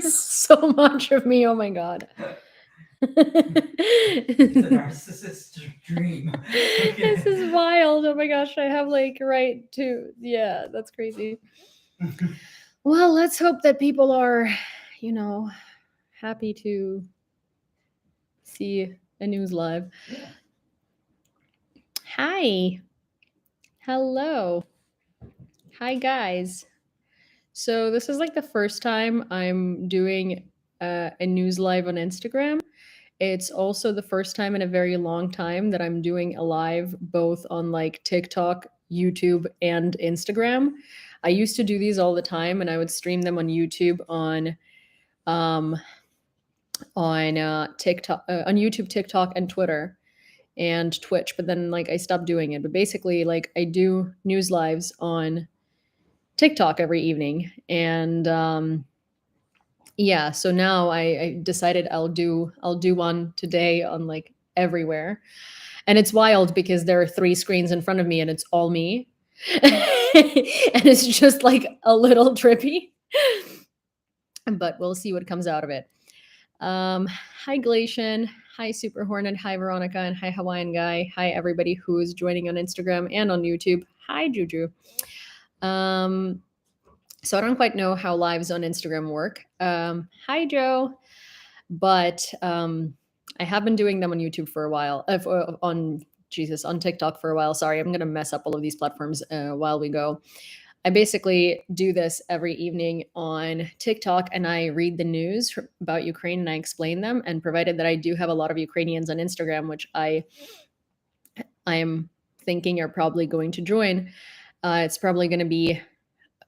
so much of me. Oh my God. It's a narcissist dream. This is wild. Oh my gosh. I have like right to, yeah, that's crazy. Well, let's hope that people are, happy to see a news live. Yeah. Hi. Hello. Hi, guys. So, this is like the first time I'm doing a news live on Instagram. It's also the first time in a very long time that I'm doing a live both on like TikTok, YouTube, and Instagram. I used to do these all the time and I would stream them on YouTube um on TikTok on YouTube, TikTok, and Twitter and Twitch, but then like I stopped doing it. But basically like I do news lives on TikTok every evening and yeah, so now I decided I'll do one today on like everywhere. And it's wild because there are 3 screens in front of me and it's all me. And it's just like a little trippy. But we'll see what comes out of it. Hi Glacian, hi Super Hornet, hi Veronica, and hi Hawaiian Guy. Hi everybody who is joining on Instagram and on YouTube. Hi Juju. Um, so I don't quite know how lives on Instagram work. Hi Joe, but I have been doing them on YouTube for a while. On TikTok for a while. Sorry, I'm gonna mess up all of these platforms while we go. I basically do this every evening on TikTok and I read the news about Ukraine and I explain them. And provided that I do have a lot of Ukrainians on Instagram, which I am thinking are probably going to join, it's probably going to be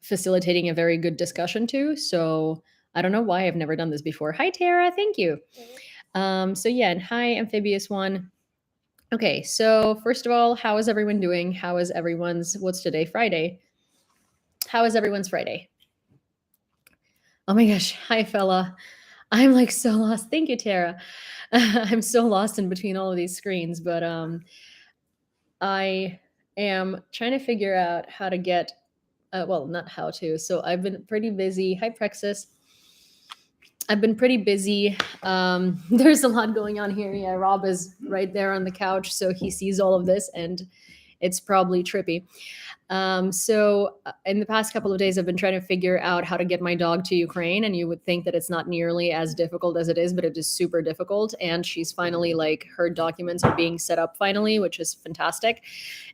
facilitating a very good discussion too. So I don't know why I've never done this before. Hi, Tara. Thank you. So yeah, and hi, Amphibious One. Okay, so first of all, how is everyone doing? How is everyone's, what's today? Friday. How is everyone's Friday? Oh my gosh. Hi, fella. I'm like so lost. Thank you, Tara. I'm so lost in between all of these screens, but I am trying to figure out how to get, well, not how to. So I've been pretty busy. Hi, Prexis. I've been pretty busy. There's a lot going on here. Yeah, Rob is right there on the couch, so he sees all of this, and it's probably trippy. So in the past couple of days, I've been trying to figure out how to get my dog to Ukraine, and you would think that it's not nearly as difficult as it is, but it is super difficult. And she's finally like her documents are being set up finally, which is fantastic.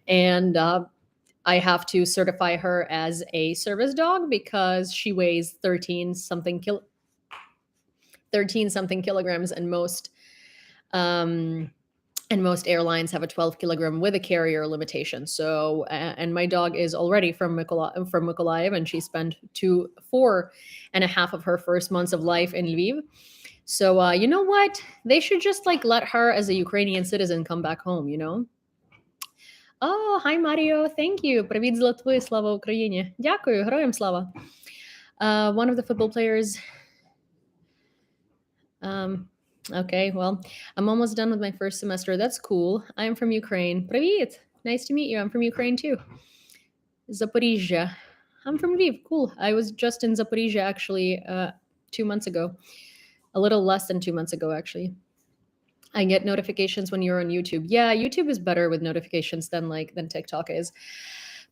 And I have to certify her as a service dog because she weighs 13 something kilograms, and most airlines have a 12 kilogram with a carrier limitation. So and my dog is already from Mykolaiv, and she spent 4.5 of her first months of life in Lviv. So you know what, they should just like let her as a Ukrainian citizen come back home, you know. Oh, hi Mario, thank you. Привіт з Литви, слава Україні. Дякую, героям слава. One of the football players. Okay, well, I'm almost done with my first semester. That's cool. I'm from Ukraine. Привіт. Nice to meet you. I'm from Ukraine too. Zaporizhia. I'm from Lviv. Cool. I was just in Zaporizhia actually 2 months ago. A little less than 2 months ago, actually. I get notifications when you're on YouTube. Yeah, YouTube is better with notifications than TikTok is.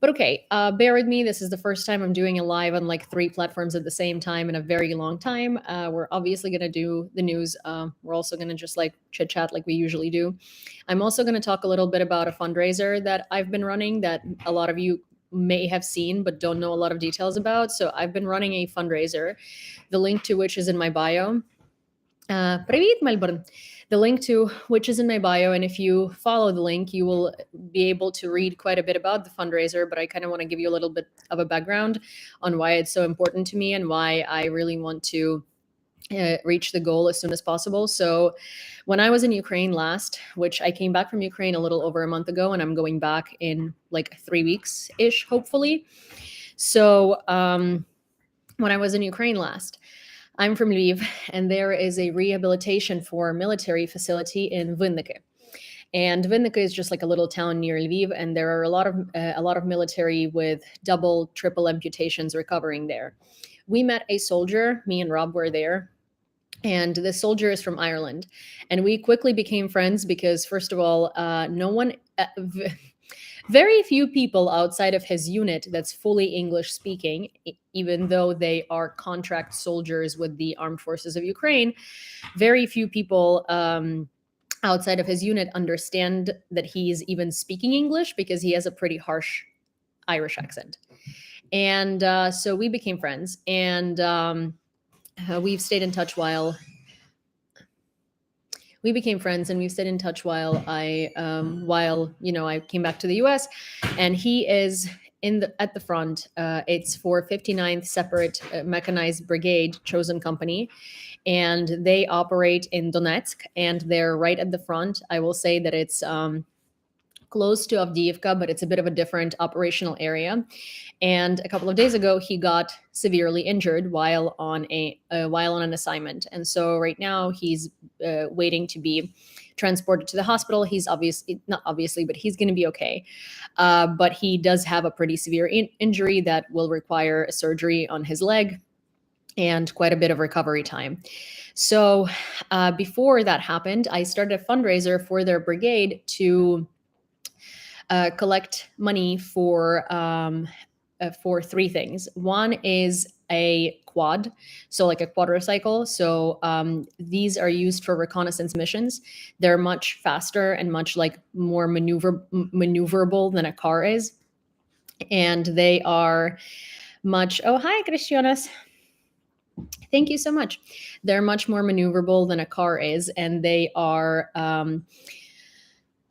But okay, bear with me. This is the first time I'm doing a live on like 3 platforms at the same time in a very long time. We're obviously going to do the news. We're also going to just like chit chat like we usually do. I'm also going to talk a little bit about a fundraiser that I've been running that a lot of you may have seen but don't know a lot of details about. So I've been running a fundraiser, the link to which is in my bio. Привіт, Melbourne. The link to which is in my bio, and if you follow the link, you will be able to read quite a bit about the fundraiser. But I kind of want to give you a little bit of a background on why it's so important to me and why I really want to reach the goal as soon as possible. So when I was in Ukraine last, which I came back from Ukraine a little over a month ago, and I'm going back in like 3 weeks ish, hopefully. So when I was in Ukraine last, I'm from Lviv, and there is a rehabilitation for military facility in Vinnike. And Vinnytsia is just like a little town near Lviv, and there are a lot of military with double, triple amputations recovering there. We met a soldier. Me and Rob were there, and the soldier is from Ireland, and we quickly became friends because, first of all, no one. Very few people outside of his unit that's fully English speaking, even though they are contract soldiers with the armed forces of Ukraine. Very few people outside of his unit understand that he's even speaking English because he has a pretty harsh Irish accent. And so we became friends, and we've stayed in touch while we became friends, and we've stayed in touch while I came back to the U.S. And he is at the front. It's for 59th Separate Mechanized Brigade Chosen Company, and they operate in Donetsk, and they're right at the front. I will say that it's close to Avdiivka, but it's a bit of a different operational area. And a couple of days ago, he got severely injured while on an assignment, and so right now he's waiting to be transported to the hospital. He's not obviously, but he's going to be okay. But he does have a pretty severe injury that will require a surgery on his leg and quite a bit of recovery time. So before that happened, I started a fundraiser for their brigade to collect money for three things. One is a quad, so like a quadricycle. So these are used for reconnaissance missions. They're much faster and much like more maneuverable than a car is, and they are much. Oh, hi, Christianas. Thank you so much. They're much more maneuverable than a car is, and they are.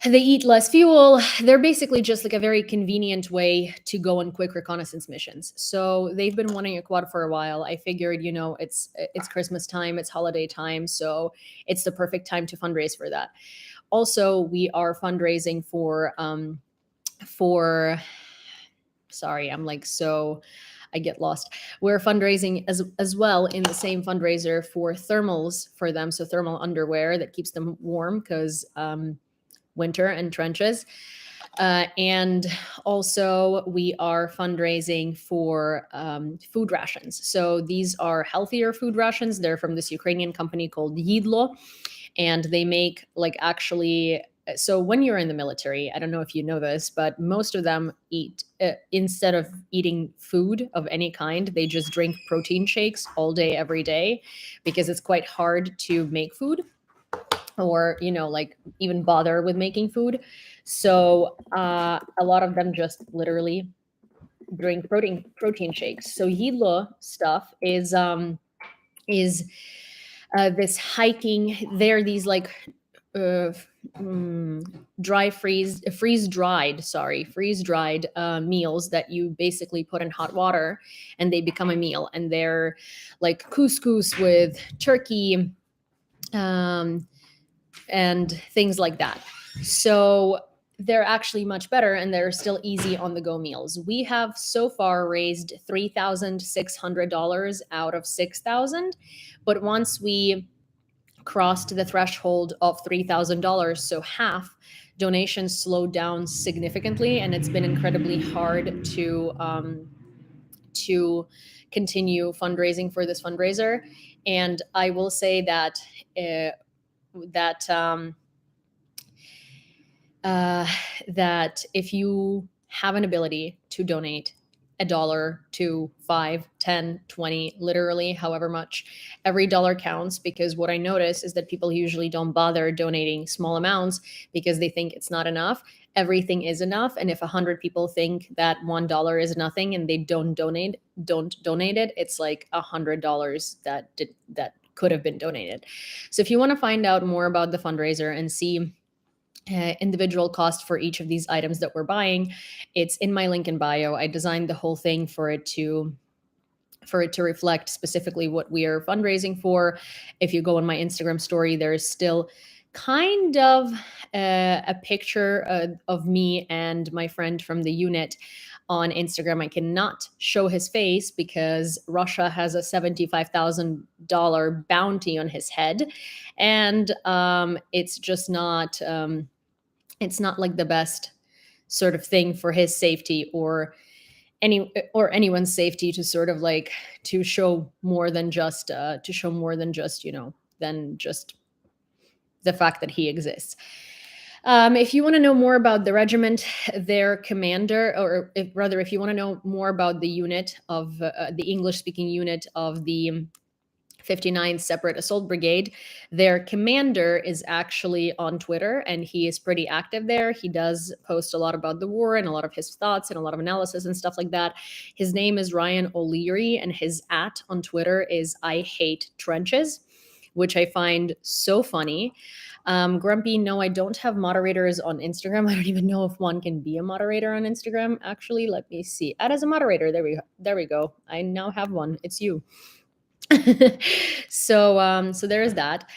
They eat less fuel. They're basically just like a very convenient way to go on quick reconnaissance missions. So they've been wanting a quad for a while. I figured, it's Christmas time, it's holiday time, so it's the perfect time to fundraise for that. Also, we are fundraising for sorry, I get lost. We're fundraising as well in the same fundraiser for thermals for them, so thermal underwear that keeps them warm because winter and trenches. And also we are fundraising for food rations. So these are healthier food rations. They're from this Ukrainian company called Yidlo, and they make so when you're in the military, I don't know if you know this, but most of them eat, instead of eating food of any kind, they just drink protein shakes all day, every day, because it's quite hard to make food or even bother with making food. So a lot of them just literally drink protein shakes. So Yidlo stuff is this hiking. They're these like freeze dried meals that you basically put in hot water and they become a meal, and they're like couscous with turkey and things like that. So they're actually much better, and they're still easy on the go meals. We have so far raised $3,600 out of 6,000, but once we crossed the threshold of $3,000, so half, donations slowed down significantly, and it's been incredibly hard to continue fundraising for this fundraiser. And I will say that that if you have an ability to donate $1 to 5, 10, 20, literally however much, every dollar counts, because what I notice is that people usually don't bother donating small amounts because they think it's not enough. Everything is enough, and if 100 people think that $1 is nothing and they don't donate it, it's like $100 that could have been donated. So if you want to find out more about the fundraiser and see individual cost for each of these items that we're buying, it's in my link in bio. I designed the whole thing for it to reflect specifically what we are fundraising for. If you go on my Instagram story, there's still kind of a picture of me and my friend from the unit on Instagram. I cannot show his face because Russia has a $75,000 bounty on his head, and it's just not it's not like the best sort of thing for his safety or anyone's safety to sort of like to show more than just than just the fact that he exists. If you want to know more about the regiment, their commander, or if you want to know more about the unit of the English speaking unit of the 59th Separate Assault Brigade, their commander is actually on Twitter and he is pretty active there. He does post a lot about the war and a lot of his thoughts and a lot of analysis and stuff like that. His name is Ryan O'Leary and his @ on Twitter is I Hate Trenches, which I find so funny. Grumpy, no, I don't have moderators on Instagram. I don't even know if one can be a moderator on Instagram. Actually, let me see. Add as a moderator. There we go. I now have one. It's you. So there is that.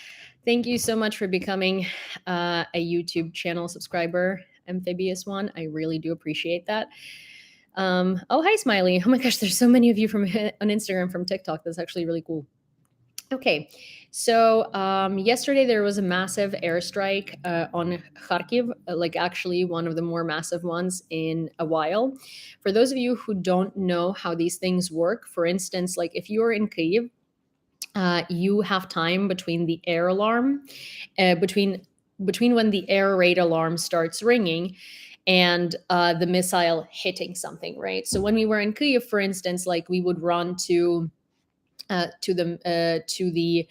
Thank you so much for becoming a YouTube channel subscriber, Amphibious One. I really do appreciate that. Oh, hi, Smiley. Oh my gosh, there's so many of you from on Instagram, from TikTok. That's actually really cool. Okay, so yesterday there was a massive airstrike on Kharkiv, like actually one of the more massive ones in a while. For those of you who don't know how these things work, for instance, like if you're in Kyiv, you have time between the air alarm, between when the air raid alarm starts ringing and the missile hitting something, right? So when we were in Kyiv, for instance, like we would run to the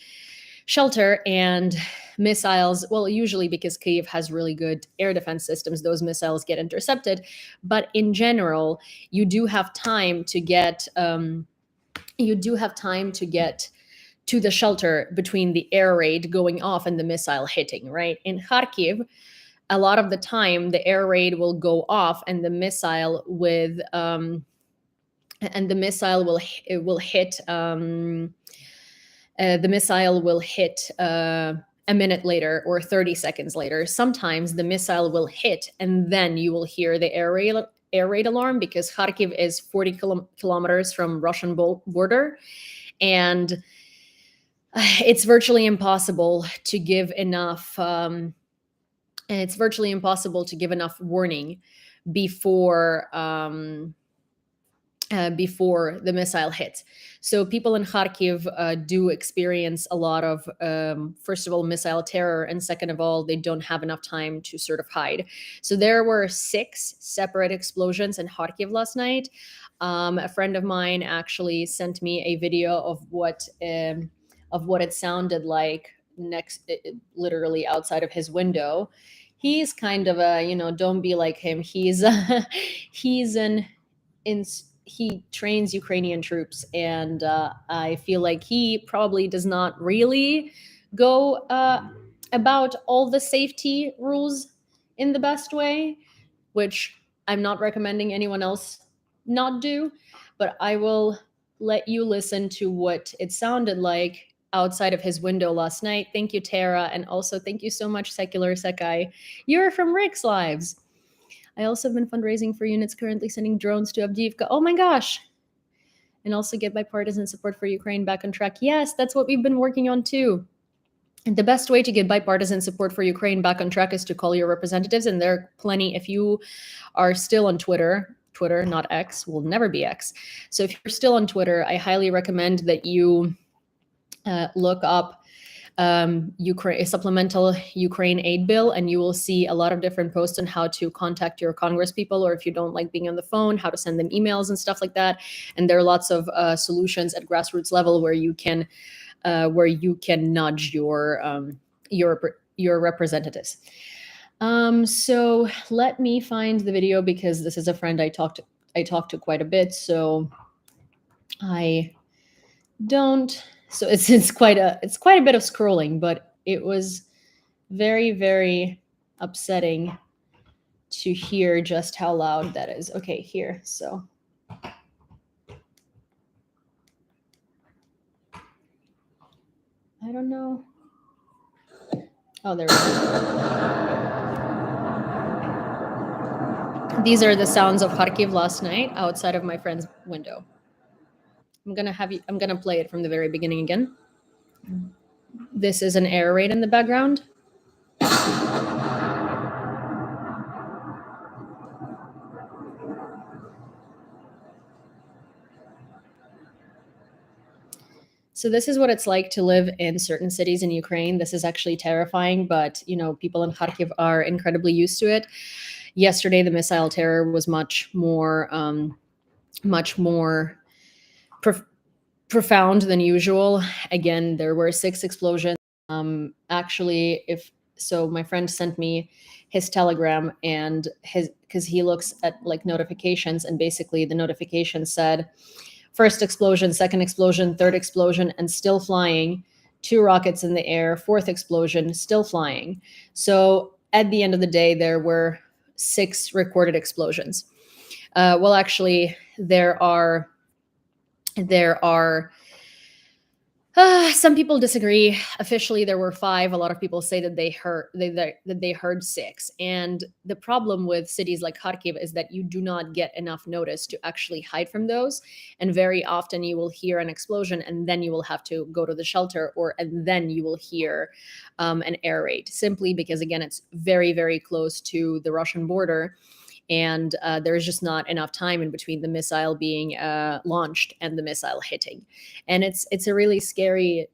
shelter, and missiles, well, usually because Kyiv has really good air defense systems, those missiles get intercepted. But in general, you do have time to get to the shelter between the air raid going off and the missile hitting, right? In Kharkiv, a lot of the time the air raid will go off and the missile will hit a minute later or 30 seconds later. Sometimes the missile will hit and then you will hear the air raid alarm, because Kharkiv is 40 kilometers from Russian border, and it's virtually impossible to give enough warning before before the missile hits. So people in Kharkiv do experience a lot of, first of all, missile terror, and second of all, they don't have enough time to sort of hide. So there were 6 separate explosions in Kharkiv last night. A friend of mine actually sent me a video of what it sounded like literally outside of his window. He's kind of a, don't be like him. He's he trains Ukrainian troops, and I feel like he probably does not really go about all the safety rules in the best way, which I'm not recommending anyone else not do, but I will let you listen to what it sounded like outside of his window last night. Thank you, Tara, and also thank you so much, Secular Sekai. You're from Rick's Lives. I also have been fundraising for units currently sending drones to Avdiivka. Oh my gosh. And also get bipartisan support for Ukraine back on track. Yes, that's what we've been working on too. And the best way to get bipartisan support for Ukraine back on track is to call your representatives, and there are plenty. If you are still on Twitter, not X, will never be X. So if you're still on Twitter, I highly recommend that you look up a supplemental Ukraine aid bill, and you will see a lot of different posts on how to contact your Congress people, or if you don't like being on the phone, how to send them emails and stuff like that. And there are lots of solutions at grassroots level where you can nudge your representatives. So let me find the video, because this is a friend I talked to quite a bit, so it's quite a bit of scrolling, but it was very, very upsetting to hear just how loud that is. Okay, here. So I don't know. Oh, there we go. These are the sounds of Kharkiv last night outside of my friend's window. I'm gonna play it from the very beginning again. This is an air raid in the background. So this is what it's like to live in certain cities in Ukraine. This is actually terrifying, but people in Kharkiv are incredibly used to it. Yesterday, the missile terror was much more prof- profound than usual. Again, there were 6 explosions. Actually, if so, my friend sent me his telegram and his because he looks at like notifications, and basically the notification said first explosion, second explosion, third explosion, and still flying. 2 rockets in the air, fourth explosion, still flying. So at the end of the day, there were 6 recorded explosions. Well, actually, there are some people disagree. Officially, there were 5. A lot of people say that they heard 6. And the problem with cities like Kharkiv is that you do not get enough notice to actually hide from those. And very often, you will hear an explosion, and then you will have to go to the shelter, and then you will hear an air raid. Simply because, again, it's very, very close to the Russian border, and there's just not enough time in between the missile being launched and the missile hitting. And it's a really scary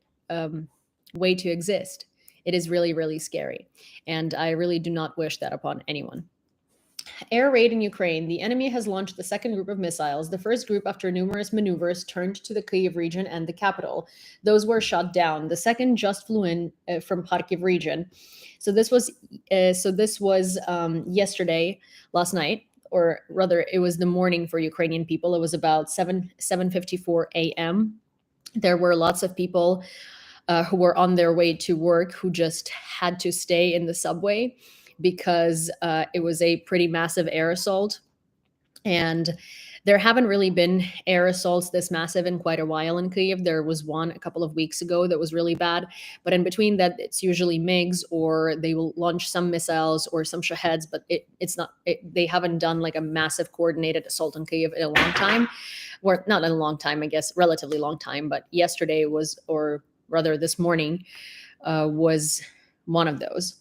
way to exist. It is really, really scary, and I really do not wish that upon anyone. Air raid in Ukraine. The enemy has launched the second group of missiles. The first group, after numerous maneuvers, turned to the Kyiv region and the capital. Those were shot down. The second just flew in from Kharkiv region. So this was yesterday, last night, or rather, it was the morning for Ukrainian people. It was about 7:54 a.m. There were lots of people who were on their way to work who just had to stay in the subway because it was a pretty massive air assault. And there haven't really been air assaults this massive in quite a while in Kyiv. There was one a couple of weeks ago that was really bad. But in between that, it's usually MiGs, or they will launch some missiles or some Shaheds, but they haven't done like a massive coordinated assault on Kyiv in a long time. Or not in a long time, I guess, relatively long time. But yesterday was, or rather this morning, was one of those.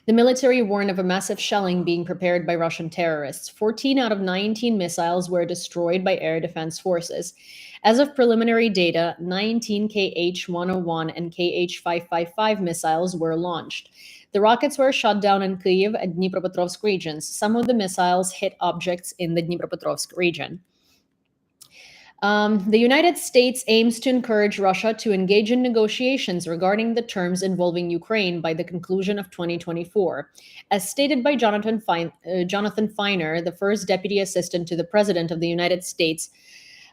The military warned of a massive shelling being prepared by Russian terrorists. 14 out of 19 missiles were destroyed by air defense forces. As of preliminary data, 19 KH-101 and KH-555 missiles were launched. The rockets were shot down in Kyiv and Dnipropetrovsk regions. Some of the missiles hit objects in the Dnipropetrovsk region. The United States aims to encourage Russia to engage in negotiations regarding the terms involving Ukraine by the conclusion of 2024. As stated by Jonathan Feiner, the first deputy assistant to the President of the United States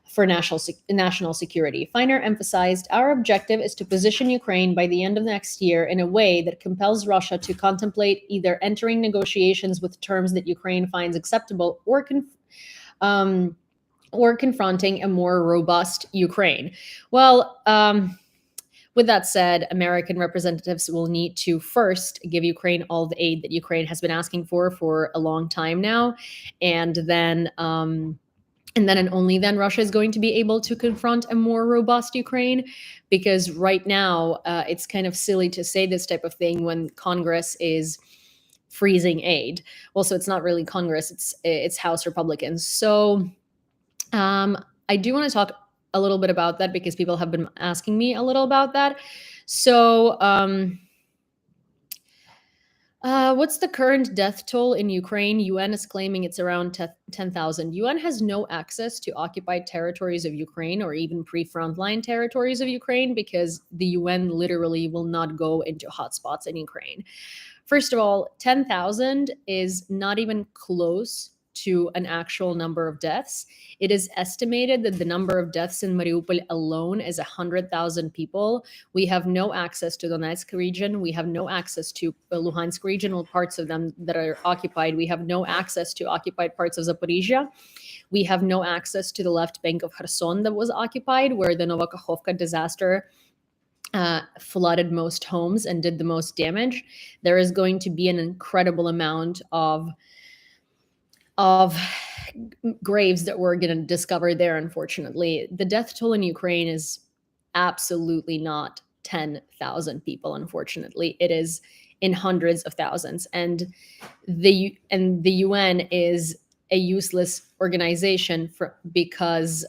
for national security. Feiner emphasized, our objective is to position Ukraine by the end of next year in a way that compels Russia to contemplate either entering negotiations with terms that Ukraine finds acceptable or confronting a more robust Ukraine. Well, with that said, American representatives will need to first give Ukraine all the aid that Ukraine has been asking for a long time now, and then and only then Russia is going to be able to confront a more robust Ukraine. Because right now, it's kind of silly to say this type of thing when Congress is freezing aid. Well, so it's not really Congress; it's House Republicans. So. I do want to talk a little bit about that because people have been asking me a little about that. So, what's the current death toll in Ukraine? UN is claiming it's around 10,000. UN has no access to occupied territories of Ukraine or even pre-frontline territories of Ukraine because the UN literally will not go into hotspots in Ukraine. First of all, 10,000 is not even close to an actual number of deaths. It is estimated that the number of deaths in Mariupol alone is 100,000 people. We have no access to the Donetsk region. We have no access to Luhansk regional parts of them that are occupied. We have no access to occupied parts of Zaporizhia. We have no access to the left bank of Kherson that was occupied, where the Novokakhovka disaster flooded most homes and did the most damage. There is going to be an incredible amount of graves that we're going to discover there, unfortunately. The death toll in Ukraine is absolutely not 10,000 people, unfortunately. It is in hundreds of thousands. And the UN is a useless organization because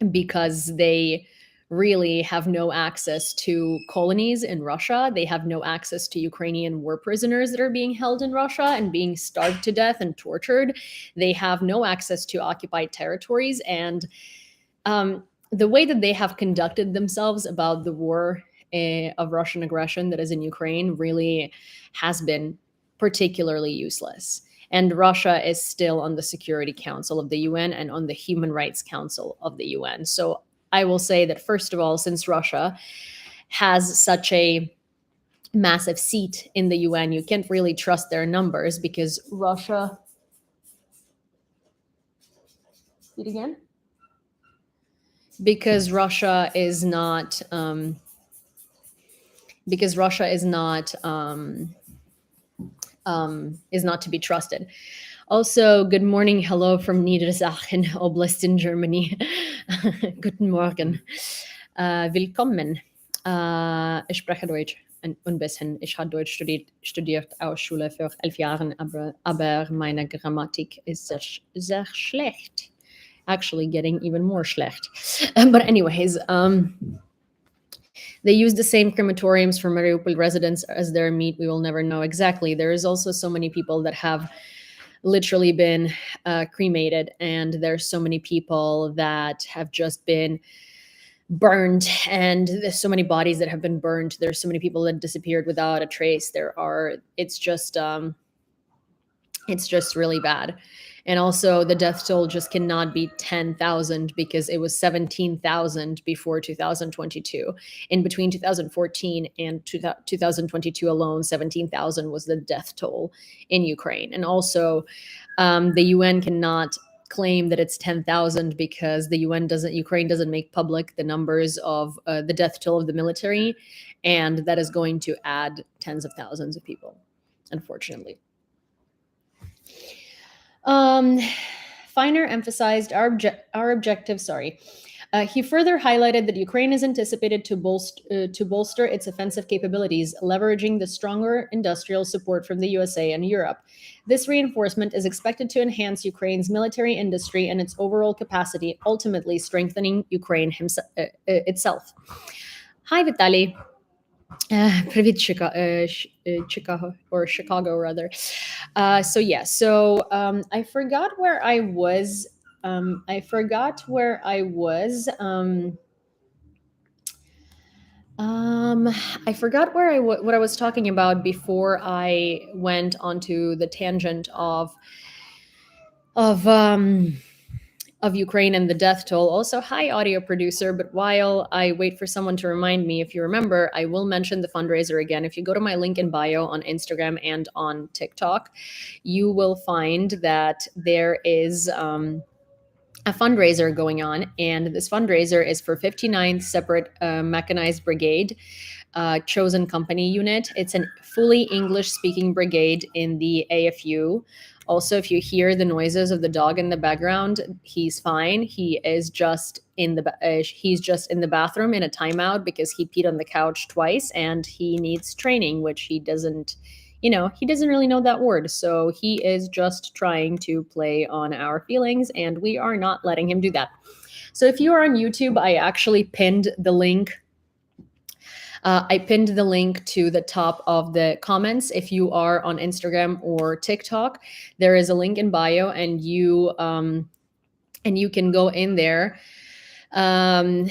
because they really have no access to colonies in Russia. They have no access to Ukrainian war prisoners that are being held in Russia and being starved to death and tortured. They have no access to occupied territories. And the way that they have conducted themselves about the war of Russian aggression that is in Ukraine really has been particularly useless. And Russia is still on the Security Council of the UN and on the Human Rights Council of the UN. So I will say that, first of all, since Russia has such a massive seat in the UN, you can't really trust their numbers because Russia. Read again? Because Russia is not. Because Russia is not to be trusted. Also, good morning, hello from Niedersachsen Oblast in Germany. Guten Morgen. Willkommen. Ich spreche Deutsch ein bisschen. Ich habe Deutsch studiert aus Schule für 11 Jahre, aber meine Grammatik ist sehr schlecht. Actually getting even more schlecht. But anyways, they use the same crematoriums for Mariupol residents as their meat. We will never know exactly. There is also so many people that have literally been cremated, and there's so many people that have just been burned, and there's so many bodies that have been burned. There's so many people that disappeared without a trace. It's just really bad. And also the death toll just cannot be 10,000 because it was 17,000 before 2022. In between 2014 and 2022 alone, 17,000 was the death toll in Ukraine. And also the UN cannot claim that it's 10,000 because Ukraine doesn't make public the numbers of the death toll of the military. And that is going to add tens of thousands of people, unfortunately. Feiner emphasized our objective. He further highlighted that Ukraine is anticipated to bolster its offensive capabilities, leveraging the stronger industrial support from the USA and Europe. This reinforcement is expected to enhance Ukraine's military industry and its overall capacity, ultimately strengthening Ukraine itself. Hi, Vitaly. Привет, Chicago rather. I forgot where I was. I forgot what I was talking about before I went onto the tangent of Ukraine and the death toll. Also, hi, audio producer. But while I wait for someone to remind me, if you remember, I will mention the fundraiser again. If you go to my link in bio on Instagram and on TikTok, you will find that there is a fundraiser going on. And this fundraiser is for 59th Separate Mechanized Brigade, chosen company unit. It's a fully English-speaking brigade in the AFU. Also, if you hear the noises of the dog in the background, he's fine. He is just in the bathroom in a timeout because he peed on the couch twice, and he needs training, which he doesn't really know that word. So he is just trying to play on our feelings, and we are not letting him do that. So if you are on YouTube, I actually pinned the link. I pinned the link to the top of the comments. If you are on Instagram or TikTok, there is a link in bio, and you can go in there. To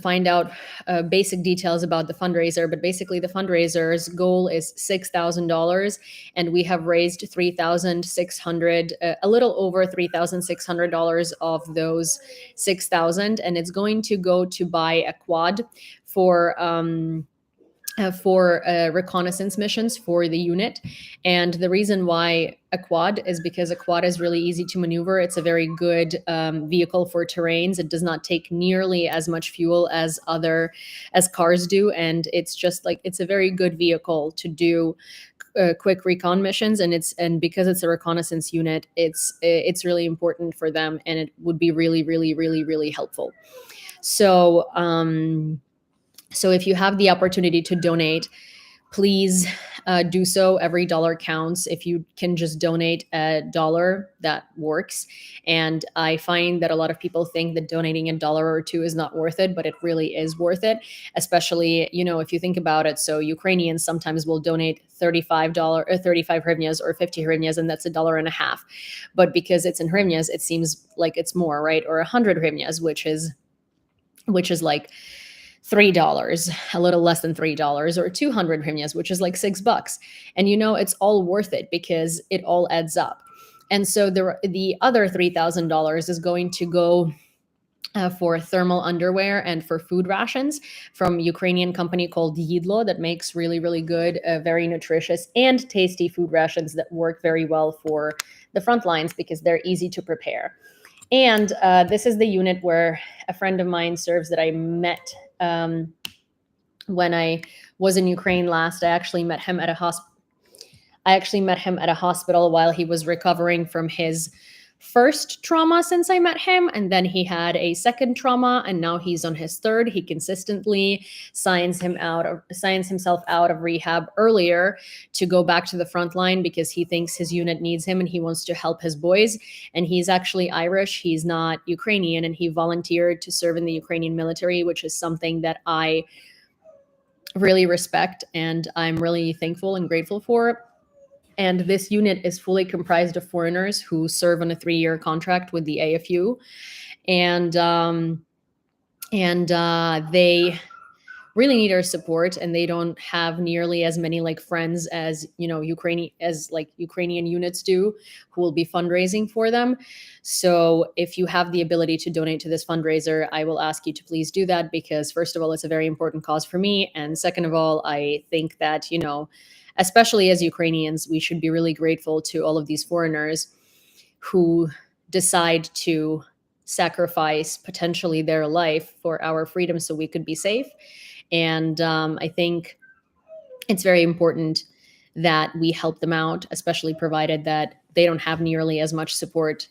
find out basic details about the fundraiser. But basically, the fundraiser's goal is $6,000, and we have raised $3,600, a little over $3,600 of those $6,000, and it's going to go to buy a quad for reconnaissance missions for the unit. And the reason why a quad is because a quad is really easy to maneuver. It's a very good vehicle for terrains. It does not take nearly as much fuel as cars do. And it's a very good vehicle to do quick recon missions. And because it's a reconnaissance unit, it's really important for them, and it would be really, really, really, really helpful. So if you have the opportunity to donate, please do so. Every dollar counts. If you can just donate a dollar, that works. And I find that a lot of people think that donating a dollar or two is not worth it, but it really is worth it, especially, if you think about it. So Ukrainians sometimes will donate $35 or 35 hryvnias or 50 hryvnias, and that's $1.50. But because it's in hryvnias, it seems like it's more, right? Or 100 hryvnias, which is like $3, a little less than $3, or 200 hryvnias, which is like $6. And it's all worth it because it all adds up. And so the other $3,000 is going to go for thermal underwear and for food rations from Ukrainian company called Yidlo that makes really, really good, very nutritious and tasty food rations that work very well for the front lines because they're easy to prepare. And this is the unit where a friend of mine serves that I met when I was in Ukraine last. I actually met him at a hospital while he was recovering from his first trauma since I met him. And then he had a second trauma, and now he's on his third. He consistently signs himself out of rehab earlier to go back to the front line because he thinks his unit needs him and he wants to help his boys. And he's actually Irish. He's not Ukrainian, and he volunteered to serve in the Ukrainian military, which is something that I really respect and I'm really thankful and grateful for. And this unit is fully comprised of foreigners who serve on a 3-year contract with the AFU, and they really need our support, and they don't have nearly as many like friends as Ukrainian units do, who will be fundraising for them. So if you have the ability to donate to this fundraiser, I will ask you to please do that, because first of all, it's a very important cause for me, and second of all, I think that especially as Ukrainians, we should be really grateful to all of these foreigners who decide to sacrifice potentially their life for our freedom so we could be safe. And I think it's very important that we help them out, especially provided that they don't have nearly as much support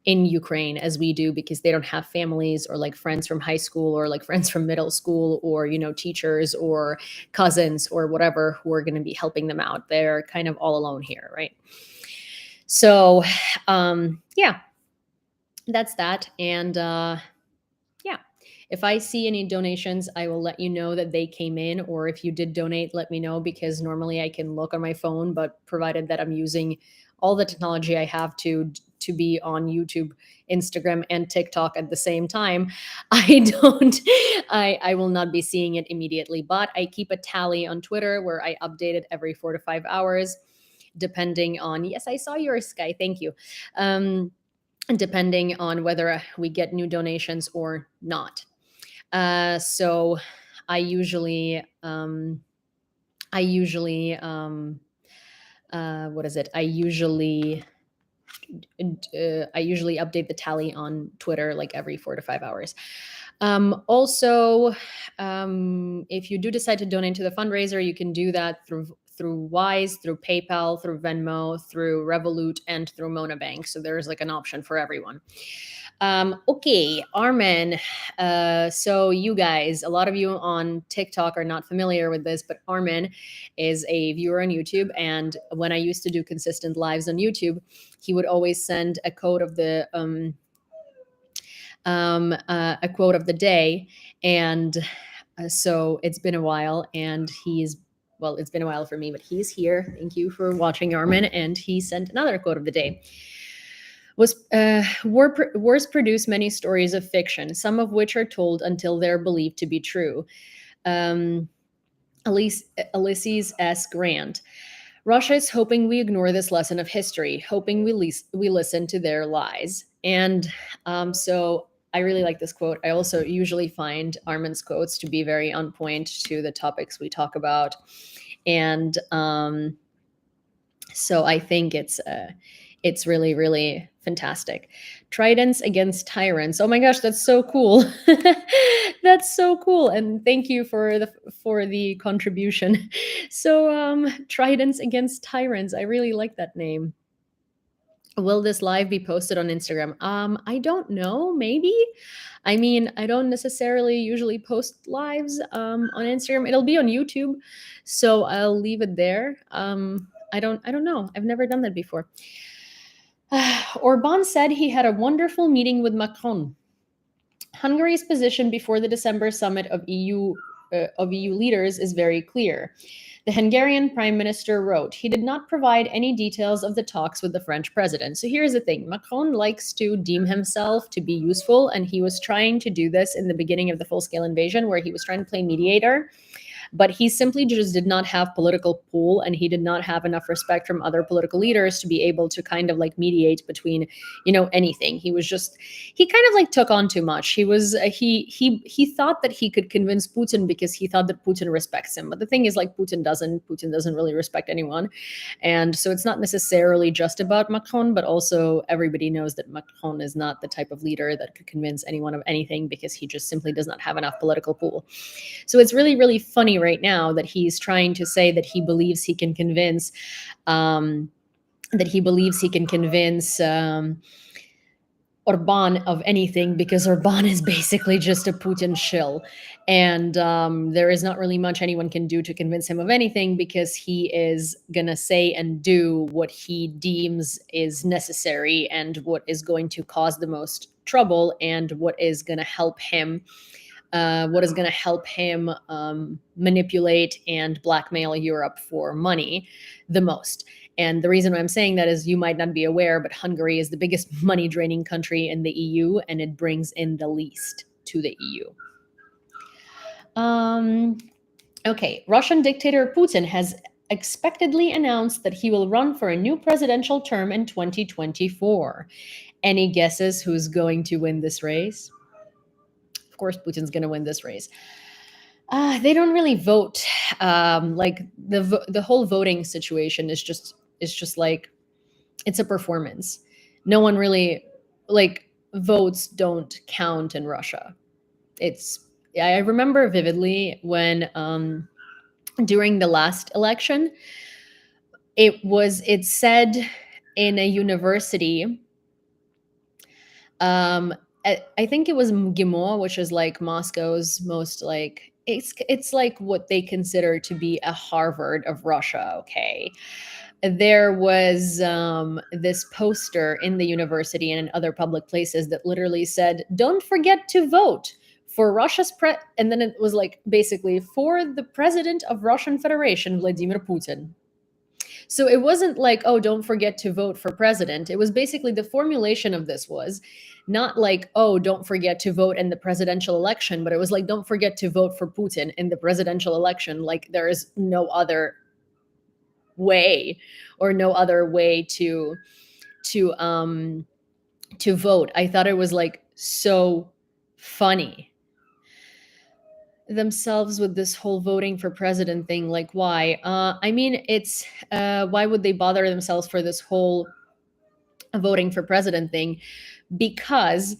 in Ukraine as we do, because they don't have families or like friends from high school or like friends from middle school or, teachers or cousins or whatever who are going to be helping them out. They're kind of all alone here, right? So, yeah, that's that. And yeah, if I see any donations, I will let you know that they came in, or if you did donate, let me know, because normally I can look on my phone, but provided that I'm using all the technology I have to be on YouTube, Instagram, and TikTok at the same time, I will not be seeing it immediately. But I keep a tally on Twitter where I update it every 4 to 5 hours, depending on, yes, I saw yours, Sky, thank you. Depending on whether we get new donations or not. So I usually, what is it? I usually update the tally on Twitter like every 4 to 5 hours. Also, if you do decide to donate to the fundraiser, you can do that through Wise, through PayPal, through Venmo, through Revolut, and through Monabank. So there's like an option for everyone. Okay, Armin. So you guys, a lot of you on TikTok are not familiar with this, but Armin is a viewer on YouTube. And when I used to do consistent lives on YouTube, he would always send a quote of the day. And so it's been a while, and it's been a while for me, but he's here. Thank you for watching, Armin. And he sent another quote of the day. Wars produce many stories of fiction, some of which are told until they're believed to be true. Ulysses S. Grant. Russia is hoping we ignore this lesson of history, hoping we listen to their lies. And so I really like this quote. I also usually find Armin's quotes to be very on point to the topics we talk about. And so I think it's really, really fantastic. Tridents against tyrants. Oh my gosh, that's so cool. That's so cool. And thank you for the contribution. So tridents against tyrants. I really like that name. Will this live be posted on Instagram? I don't know, maybe. I mean, I don't necessarily usually post lives on Instagram. It'll be on YouTube, so I'll leave it there. I don't know. I've never done that before. Orban said he had a wonderful meeting with Macron. Hungary's position before the December summit of EU leaders is very clear. The Hungarian prime minister wrote, he did not provide any details of the talks with the French president. So here's the thing, Macron likes to deem himself to be useful, and he was trying to do this in the beginning of the full-scale invasion, where he was trying to play mediator. But he simply just did not have political pull, and he did not have enough respect from other political leaders to be able to kind of like mediate between, anything. He kind of like took on too much. He thought that he could convince Putin because he thought that Putin respects him. But the thing is, like, Putin doesn't really respect anyone. And so it's not necessarily just about Macron, but also everybody knows that Macron is not the type of leader that could convince anyone of anything, because he just simply does not have enough political pull. So it's really, really funny right now that he's trying to say that he believes he can convince um, Orban of anything, because Orban is basically just a Putin shill. And there is not really much anyone can do to convince him of anything, because he is going to say and do what he deems is necessary and what is going to cause the most trouble, and what is going to help him manipulate and blackmail Europe for money the most. And the reason why I'm saying that is, you might not be aware, but Hungary is the biggest money draining country in the EU, and it brings in the least to the EU. Okay, Russian dictator Putin has expectedly announced that he will run for a new presidential term in 2024. Any guesses who's going to win this race? Of course, Putin's going to win this race. They don't really vote. Like the whole voting situation is just like, it's a performance. No one really, like, votes don't count in Russia. I remember vividly when during the last election, it said in a university, I think it was MGIMO, which is like Moscow's most, like, it's like what they consider to be a Harvard of Russia. Okay, there was this poster in the university and in other public places that literally said, "Don't forget to vote for Russia's and then it was like, basically, for the president of Russian Federation, Vladimir Putin. So it wasn't like, oh, don't forget to vote for president. It was basically, the formulation of this was not like, oh, don't forget to vote in the presidential election, but it was like, don't forget to vote for Putin in the presidential election. Like, there is no other way, or no other way to vote. I thought it was like so funny themselves with this whole voting for president thing. Like, why? I mean, it's why would they bother themselves for this whole voting for president thing? Because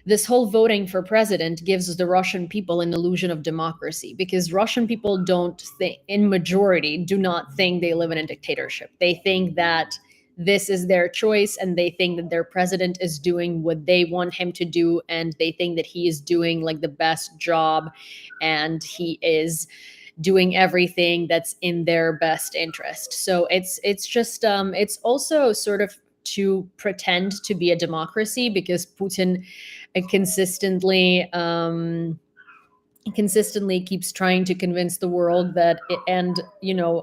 this whole voting for president gives the Russian people an illusion of democracy, because Russian people don't think, in majority, do not think they live in a dictatorship. They think that this is their choice, and they think that their president is doing what they want him to do, and they think that he is doing like the best job, and he is doing everything that's in their best interest. So it's just it's also sort of to pretend to be a democracy, because Putin consistently keeps trying to convince the world that and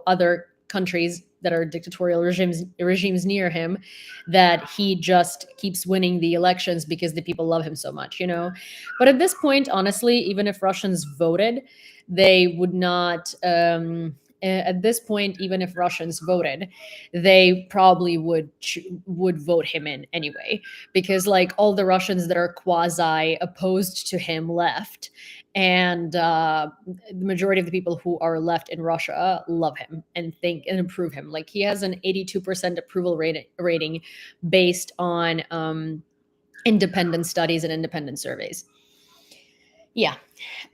other countries that are dictatorial regimes near him, that he just keeps winning the elections because the people love him so much. But at this point, honestly, even if Russians voted, they would not at this point, even if Russians voted, they probably would vote him in anyway, because like all the Russians that are quasi opposed to him left, and the majority of the people who are left in Russia love him and think and approve him. Like, he has an 82% approval rating based on independent studies and independent surveys. Yeah.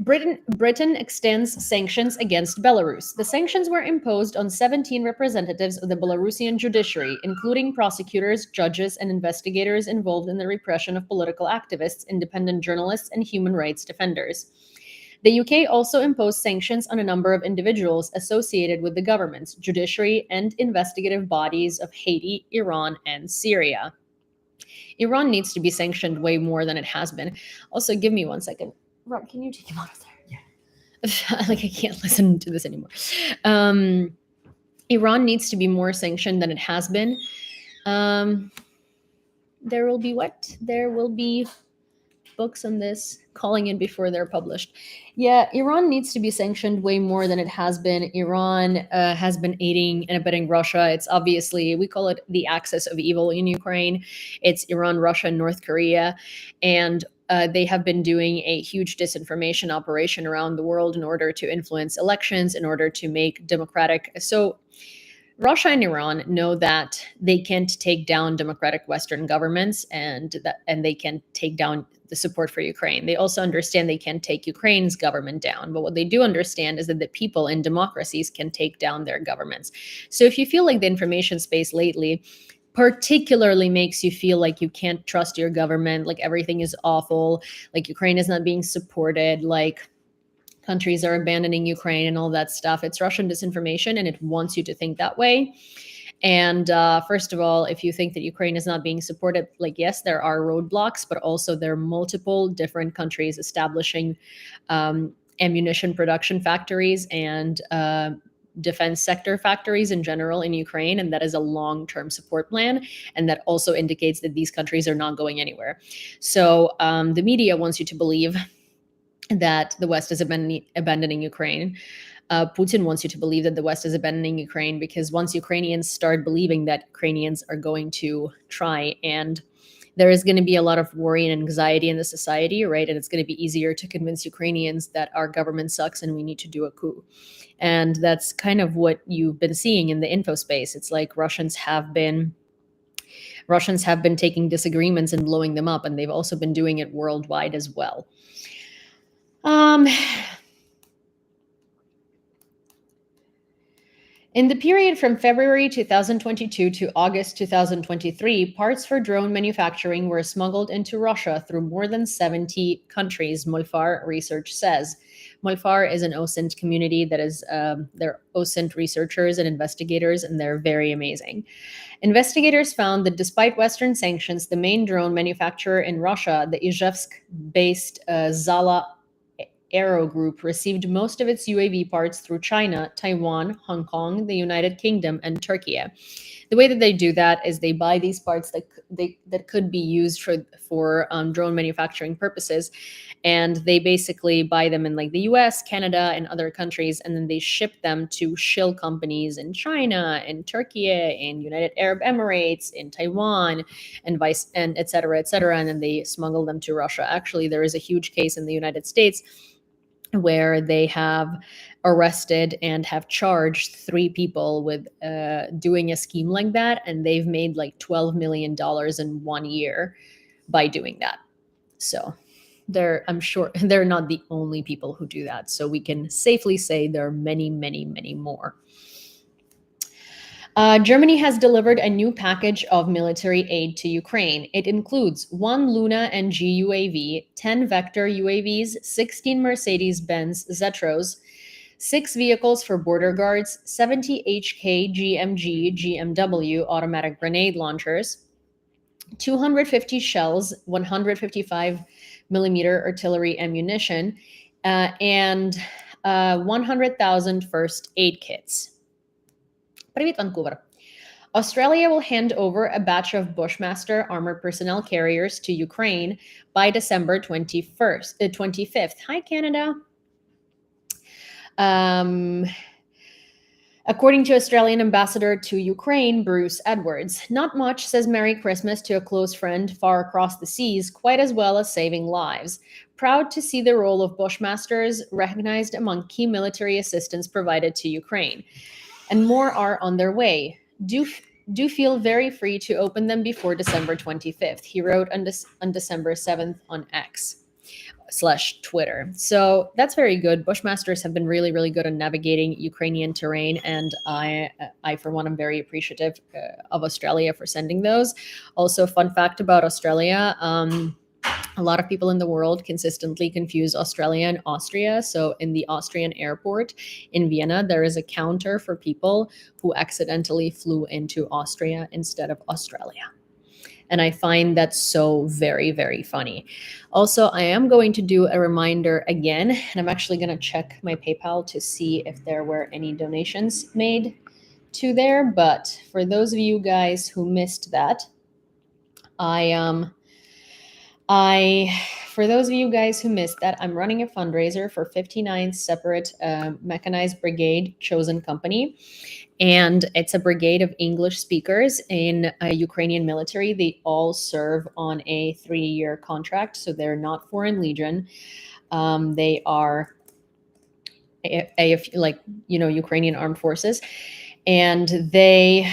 Britain extends sanctions against Belarus. The sanctions were imposed on 17 representatives of the Belarusian judiciary, including prosecutors, judges, and investigators involved in the repression of political activists, independent journalists, and human rights defenders. The UK also imposed sanctions on a number of individuals associated with the governments, judiciary, and investigative bodies of Haiti, Iran, and Syria. Iran needs to be sanctioned way more than it has been. Also, give me 1 second. Rob, can you take him out of there? Like I can't listen to this anymore. Um, Iran needs to be more sanctioned than it has been. There will be what? There will be books on this calling in before they're published. Yeah, Iran needs to be sanctioned way more than it has been. Iran has been aiding and abetting Russia. It's obviously, we call it the axis of evil in Ukraine. It's Iran, Russia, and North Korea. And they have been doing a huge disinformation operation around the world in order to influence elections, in order to make democratic. So Russia and Iran know that they can't take down democratic Western governments, and they can take down the support for Ukraine. They also understand they can't take Ukraine's government down. But what they do understand is that the people in democracies can take down their governments. So if you feel like the information space lately particularly makes you feel like you can't trust your government, like everything is awful, like Ukraine is not being supported, like countries are abandoning Ukraine and all that stuff. It's Russian disinformation, and it wants you to think that way. And first of all, if you think that Ukraine is not being supported, like, yes, there are roadblocks, but also there are multiple different countries establishing ammunition production factories and defense sector factories in general in Ukraine. And that is a long-term support plan. And that also indicates that these countries are not going anywhere. So the media wants you to believe that the West is abandoning Ukraine. Putin wants you to believe that the West is abandoning Ukraine, because once Ukrainians start believing that, Ukrainians are going to try, and there is going to be a lot of worry and anxiety in the society, right? And it's going to be easier to convince Ukrainians that our government sucks and we need to do a coup. And that's kind of what you've been seeing in the info space. It's like Russians have been taking disagreements and blowing them up, and they've also been doing it worldwide as well. In the period from February 2022 to August 2023, parts for drone manufacturing were smuggled into Russia through more than 70 countries, Molfar research says. Molfar is an OSINT community that is, they're OSINT researchers and investigators, and they're very amazing. Investigators found that despite Western sanctions, the main drone manufacturer in Russia, the Ijevsk-based Zala Aero Group, received most of its UAV parts through China, Taiwan, Hong Kong, the United Kingdom, and Turkey. The way that they do that is they buy these parts that could be used for drone manufacturing purposes, and they basically buy them in like the US, Canada, and other countries, and then they ship them to shill companies in China, in Turkey, in United Arab Emirates, in Taiwan, and et cetera, and then they smuggle them to Russia. Actually, there is a huge case in the United States where they have arrested and have charged 3 people with doing a scheme like that, and they've made like $12 million in 1 year by doing that. So I'm sure they're not the only people who do that. So we can safely say there are many, many, many more. Germany has delivered a new package of military aid to Ukraine. It includes 1 Luna NG UAV, 10 Vector UAVs, 16 Mercedes-Benz Zetros, 6 vehicles for border guards, 70 HK GMG GMW automatic grenade launchers, 250 shells, 155 millimeter artillery ammunition, and 100,000 first aid kits. Привіт, Vancouver. Australia will hand over a batch of Bushmaster armored personnel carriers to Ukraine by December 25th. Hi, Canada. According to Australian ambassador to Ukraine, Bruce Edwards, not much says Merry Christmas to a close friend far across the seas, quite as well as saving lives. Proud to see the role of Bushmasters recognized among key military assistance provided to Ukraine. And more are on their way. Do feel very free to open them before December 25th, he wrote on December 7th on X. / Twitter. So that's very good. Bushmasters have been really, really good at navigating Ukrainian terrain, and I for one, am very appreciative of Australia for sending those. Also, fun fact about Australia. A lot of people in the world consistently confuse Australia and Austria. So, in the Austrian airport in Vienna, there is a counter for people who accidentally flew into Austria instead of Australia. And I find that so very, very funny. Also, I am going to do a reminder again, and I'm actually going to check my PayPal to see if there were any donations made to there. But for those of you guys who missed that, for those of you guys who missed that, I'm running a fundraiser for 59 separate mechanized brigade chosen company. And it's a brigade of English speakers in a Ukrainian military. They all serve on a 3-year contract, so they're not Foreign Legion. They are Ukrainian armed forces, and they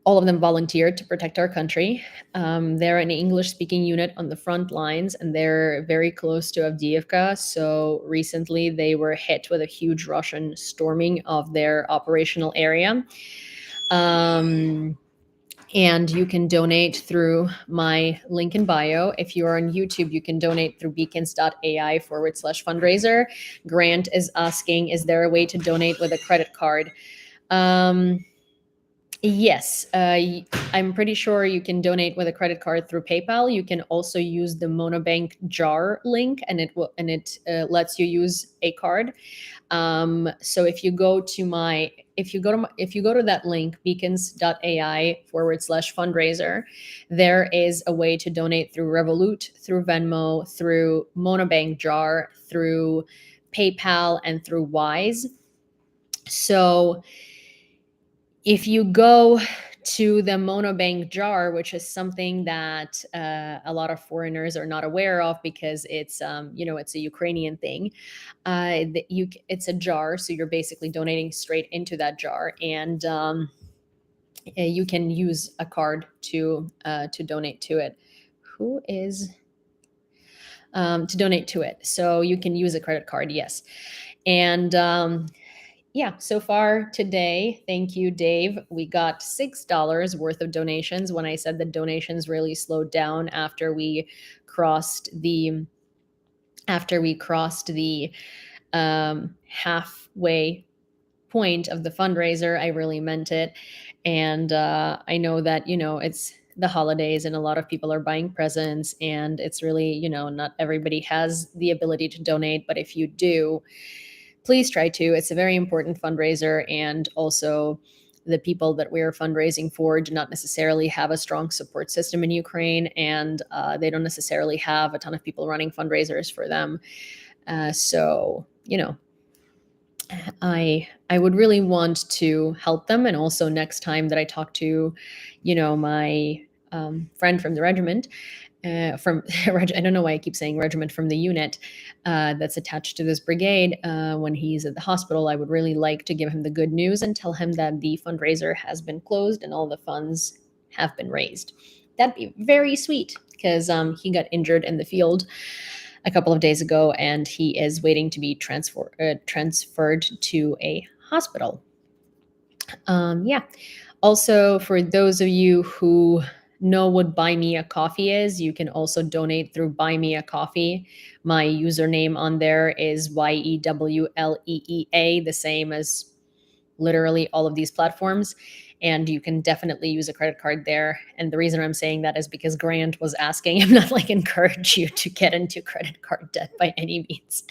all of them volunteered to protect our country. They're an English-speaking unit on the front lines, and they're very close to Avdiivka. So recently, they were hit with a huge Russian storming of their operational area. And you can donate through my link in bio. If you are on YouTube, you can donate through beacons.ai/fundraiser. Grant is asking, is there a way to donate with a credit card? Yes, I'm pretty sure you can donate with a credit card through PayPal. You can also use the Monobank jar link, and it lets you use a card. So if you go to that link, beacons.ai/fundraiser, there is a way to donate through Revolut, through Venmo, through Monobank jar, through PayPal, and through Wise. So if you go to the Monobank jar, which is something that a lot of foreigners are not aware of because it's it's a Ukrainian thing. It's a jar, so you're basically donating straight into that jar, and you can use a card to donate to it. To donate to it? So you can use a credit card, yes, and. Yeah, so far today, thank you, Dave. We got $6 worth of donations. When I said that donations really slowed down after we crossed the halfway point of the fundraiser, I really meant it. And I know that it's the holidays and a lot of people are buying presents, and it's really not everybody has the ability to donate, but if you do, please try to. It's a very important fundraiser, and also the people that we're fundraising for do not necessarily have a strong support system in Ukraine, and they don't necessarily have a ton of people running fundraisers for them. So I would really want to help them, and also next time that I talk to, my friend from the regiment, I don't know why I keep saying regiment, from the unit that's attached to this brigade. When he's at the hospital, I would really like to give him the good news and tell him that the fundraiser has been closed and all the funds have been raised. That'd be very sweet, because he got injured in the field a couple of days ago, and he is waiting to be transferred to a hospital. Yeah. Also, for those of you who know what Buy Me a Coffee is, you can also donate through Buy Me a Coffee. My username on there is YEWLEEA, the same as literally all of these platforms. And you can definitely use a credit card there. And the reason I'm saying that is because Grant was asking. I'm not encourage you to get into credit card debt by any means.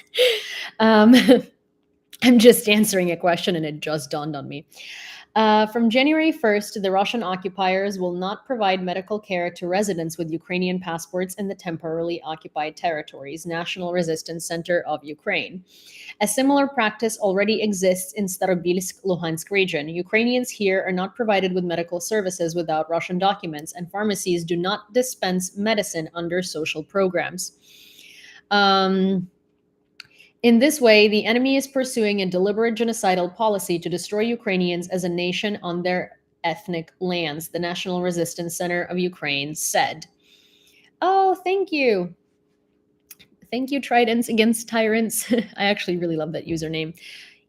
I'm just answering a question, and it just dawned on me. From January 1st, the Russian occupiers will not provide medical care to residents with Ukrainian passports in the temporarily occupied territories, National Resistance Center of Ukraine. A similar practice already exists in Starobilsk, Luhansk region. Ukrainians here are not provided with medical services without Russian documents, and pharmacies do not dispense medicine under social programs. In this way, the enemy is pursuing a deliberate genocidal policy to destroy Ukrainians as a nation on their ethnic lands, the National Resistance Center of Ukraine said. Oh, thank you. Thank you, Tridents Against Tyrants. I actually really love that username.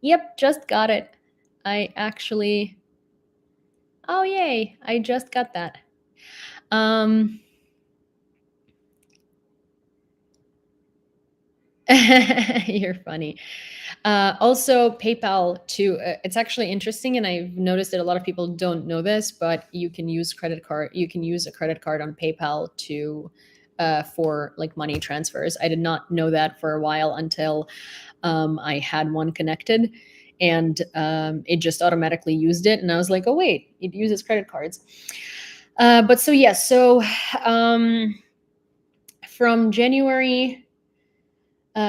Yep, just got it. I actually. Oh, yay. I just got that. You're funny. Also, PayPal too. It's actually interesting, and I've noticed that a lot of people don't know this, but you can use credit card. You can use a credit card on PayPal to for like money transfers. I did not know that for a while until I had one connected, and it just automatically used it, and I was like, oh wait, it uses credit cards. But so yes, um, from January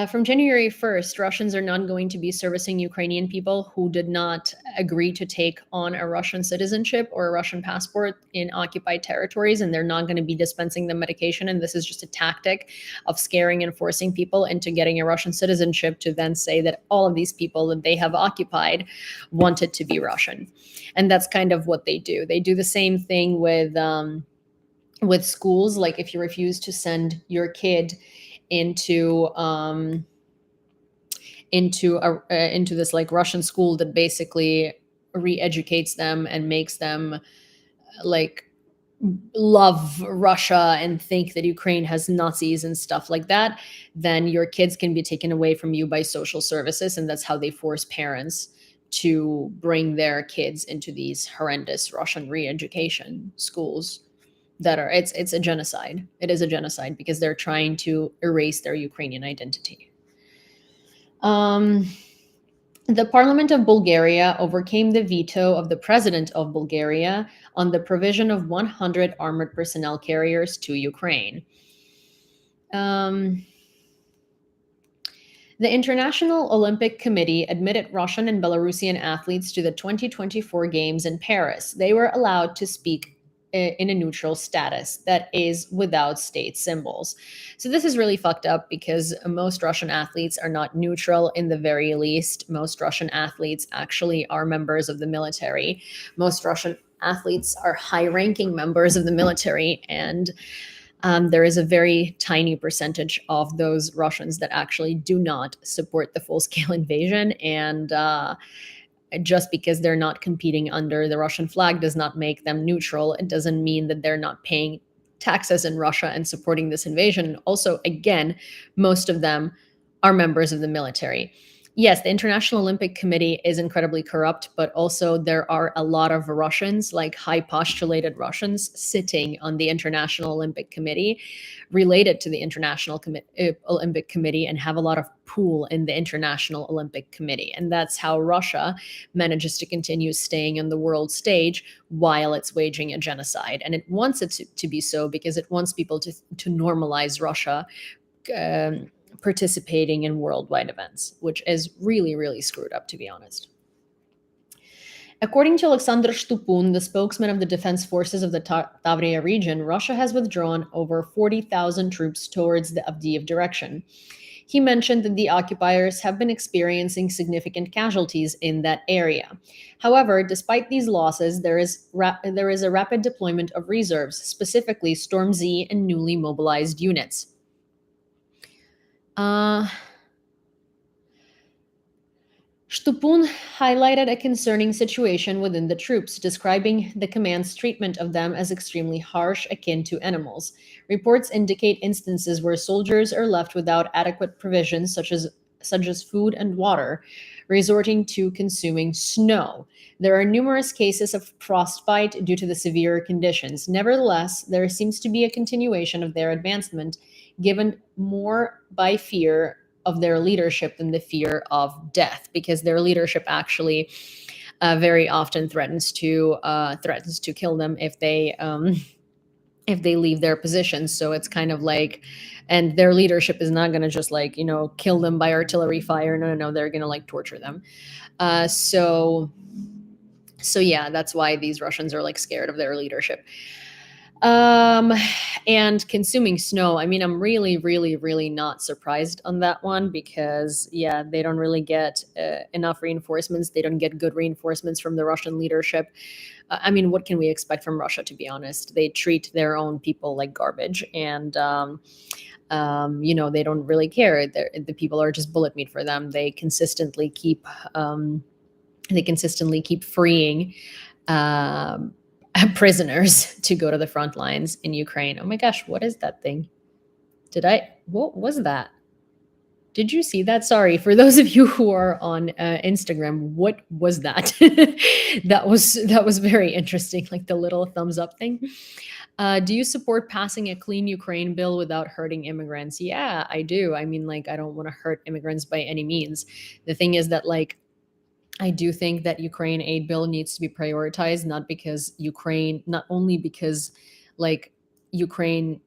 from January 1st, Russians are not going to be servicing Ukrainian people who did not agree to take on a Russian citizenship or a Russian passport in occupied territories, and they're not going to be dispensing them medication. And this is just a tactic of scaring and forcing people into getting a Russian citizenship to then say that all of these people that they have occupied wanted to be Russian. And that's kind of what they do. They do the same thing with schools. Like if you refuse to send your kid into into this like Russian school that basically re-educates them and makes them like love Russia and think that Ukraine has Nazis and stuff like that, then your kids can be taken away from you by social services, and that's how they force parents to bring their kids into these horrendous Russian re-education schools that are it's a genocide. It is a genocide because they're trying to erase their Ukrainian identity. The Parliament of Bulgaria overcame the veto of the President of Bulgaria on the provision of 100 armored personnel carriers to Ukraine. The International Olympic Committee admitted Russian and Belarusian athletes to the 2024 Games in Paris. They were allowed to speak in a neutral status that is without state symbols. So this is really fucked up because most Russian athletes are not neutral in the very least. Most Russian athletes actually are members of the military. Most Russian athletes are high-ranking members of the military, and there is a very tiny percentage of those Russians that actually do not support the full-scale invasion, and just because they're not competing under the Russian flag does not make them neutral. It doesn't mean that they're not paying taxes in Russia and supporting this invasion. Also, again, most of them are members of the military. Yes, the International Olympic Committee is incredibly corrupt, but also there are a lot of Russians, like high postulated Russians, sitting on the International Olympic Committee, related to the Olympic Committee, and have a lot of pull in the International Olympic Committee. And that's how Russia manages to continue staying on the world stage while it's waging a genocide. And it wants it to be so because it wants people to normalize Russia participating in worldwide events, which is really, really screwed up, to be honest. According to Alexander Shtupun, the spokesman of the defense forces of the Tavria region, Russia has withdrawn over 40,000 troops towards the Avdiivka direction. He mentioned that the occupiers have been experiencing significant casualties in that area. However, despite these losses, there is a rapid deployment of reserves, specifically Storm Z and newly mobilized units. Shtupun highlighted a concerning situation within the troops, describing the command's treatment of them as extremely harsh, akin to animals. Reports indicate instances where soldiers are left without adequate provisions, such as food and water, resorting to consuming snow. There are numerous cases of frostbite due to the severe conditions. Nevertheless, there seems to be a continuation of their advancement, given more by fear of their leadership than the fear of death, because their leadership actually very often threatens to kill them if they leave their positions. So it's kind of like, and their leadership is not going to just like, kill them by artillery fire. No, they're going to like torture them. So yeah, that's why these Russians are like scared of their leadership. Um, and consuming snow. I mean, I'm really, really, really not surprised on that one because, yeah, they don't really get enough reinforcements. They don't get good reinforcements from the Russian leadership. I mean, what can we expect from Russia, to be honest? They treat their own people like garbage, and they don't really care. The people are just bullet meat for them. They consistently keep freeing um, prisoners to go to the front lines in Ukraine. Oh my gosh, what is that thing? What was that? Did you see that? Sorry, for those of you who are on Instagram, what was that? that was very interesting, like the little thumbs up thing. Do you support passing a clean Ukraine bill without hurting immigrants? Yeah, I do. I mean, like, I don't want to hurt immigrants by any means. The thing is that, like, I do think that Ukraine aid bill needs to be prioritized, not only because, like, Ukraine,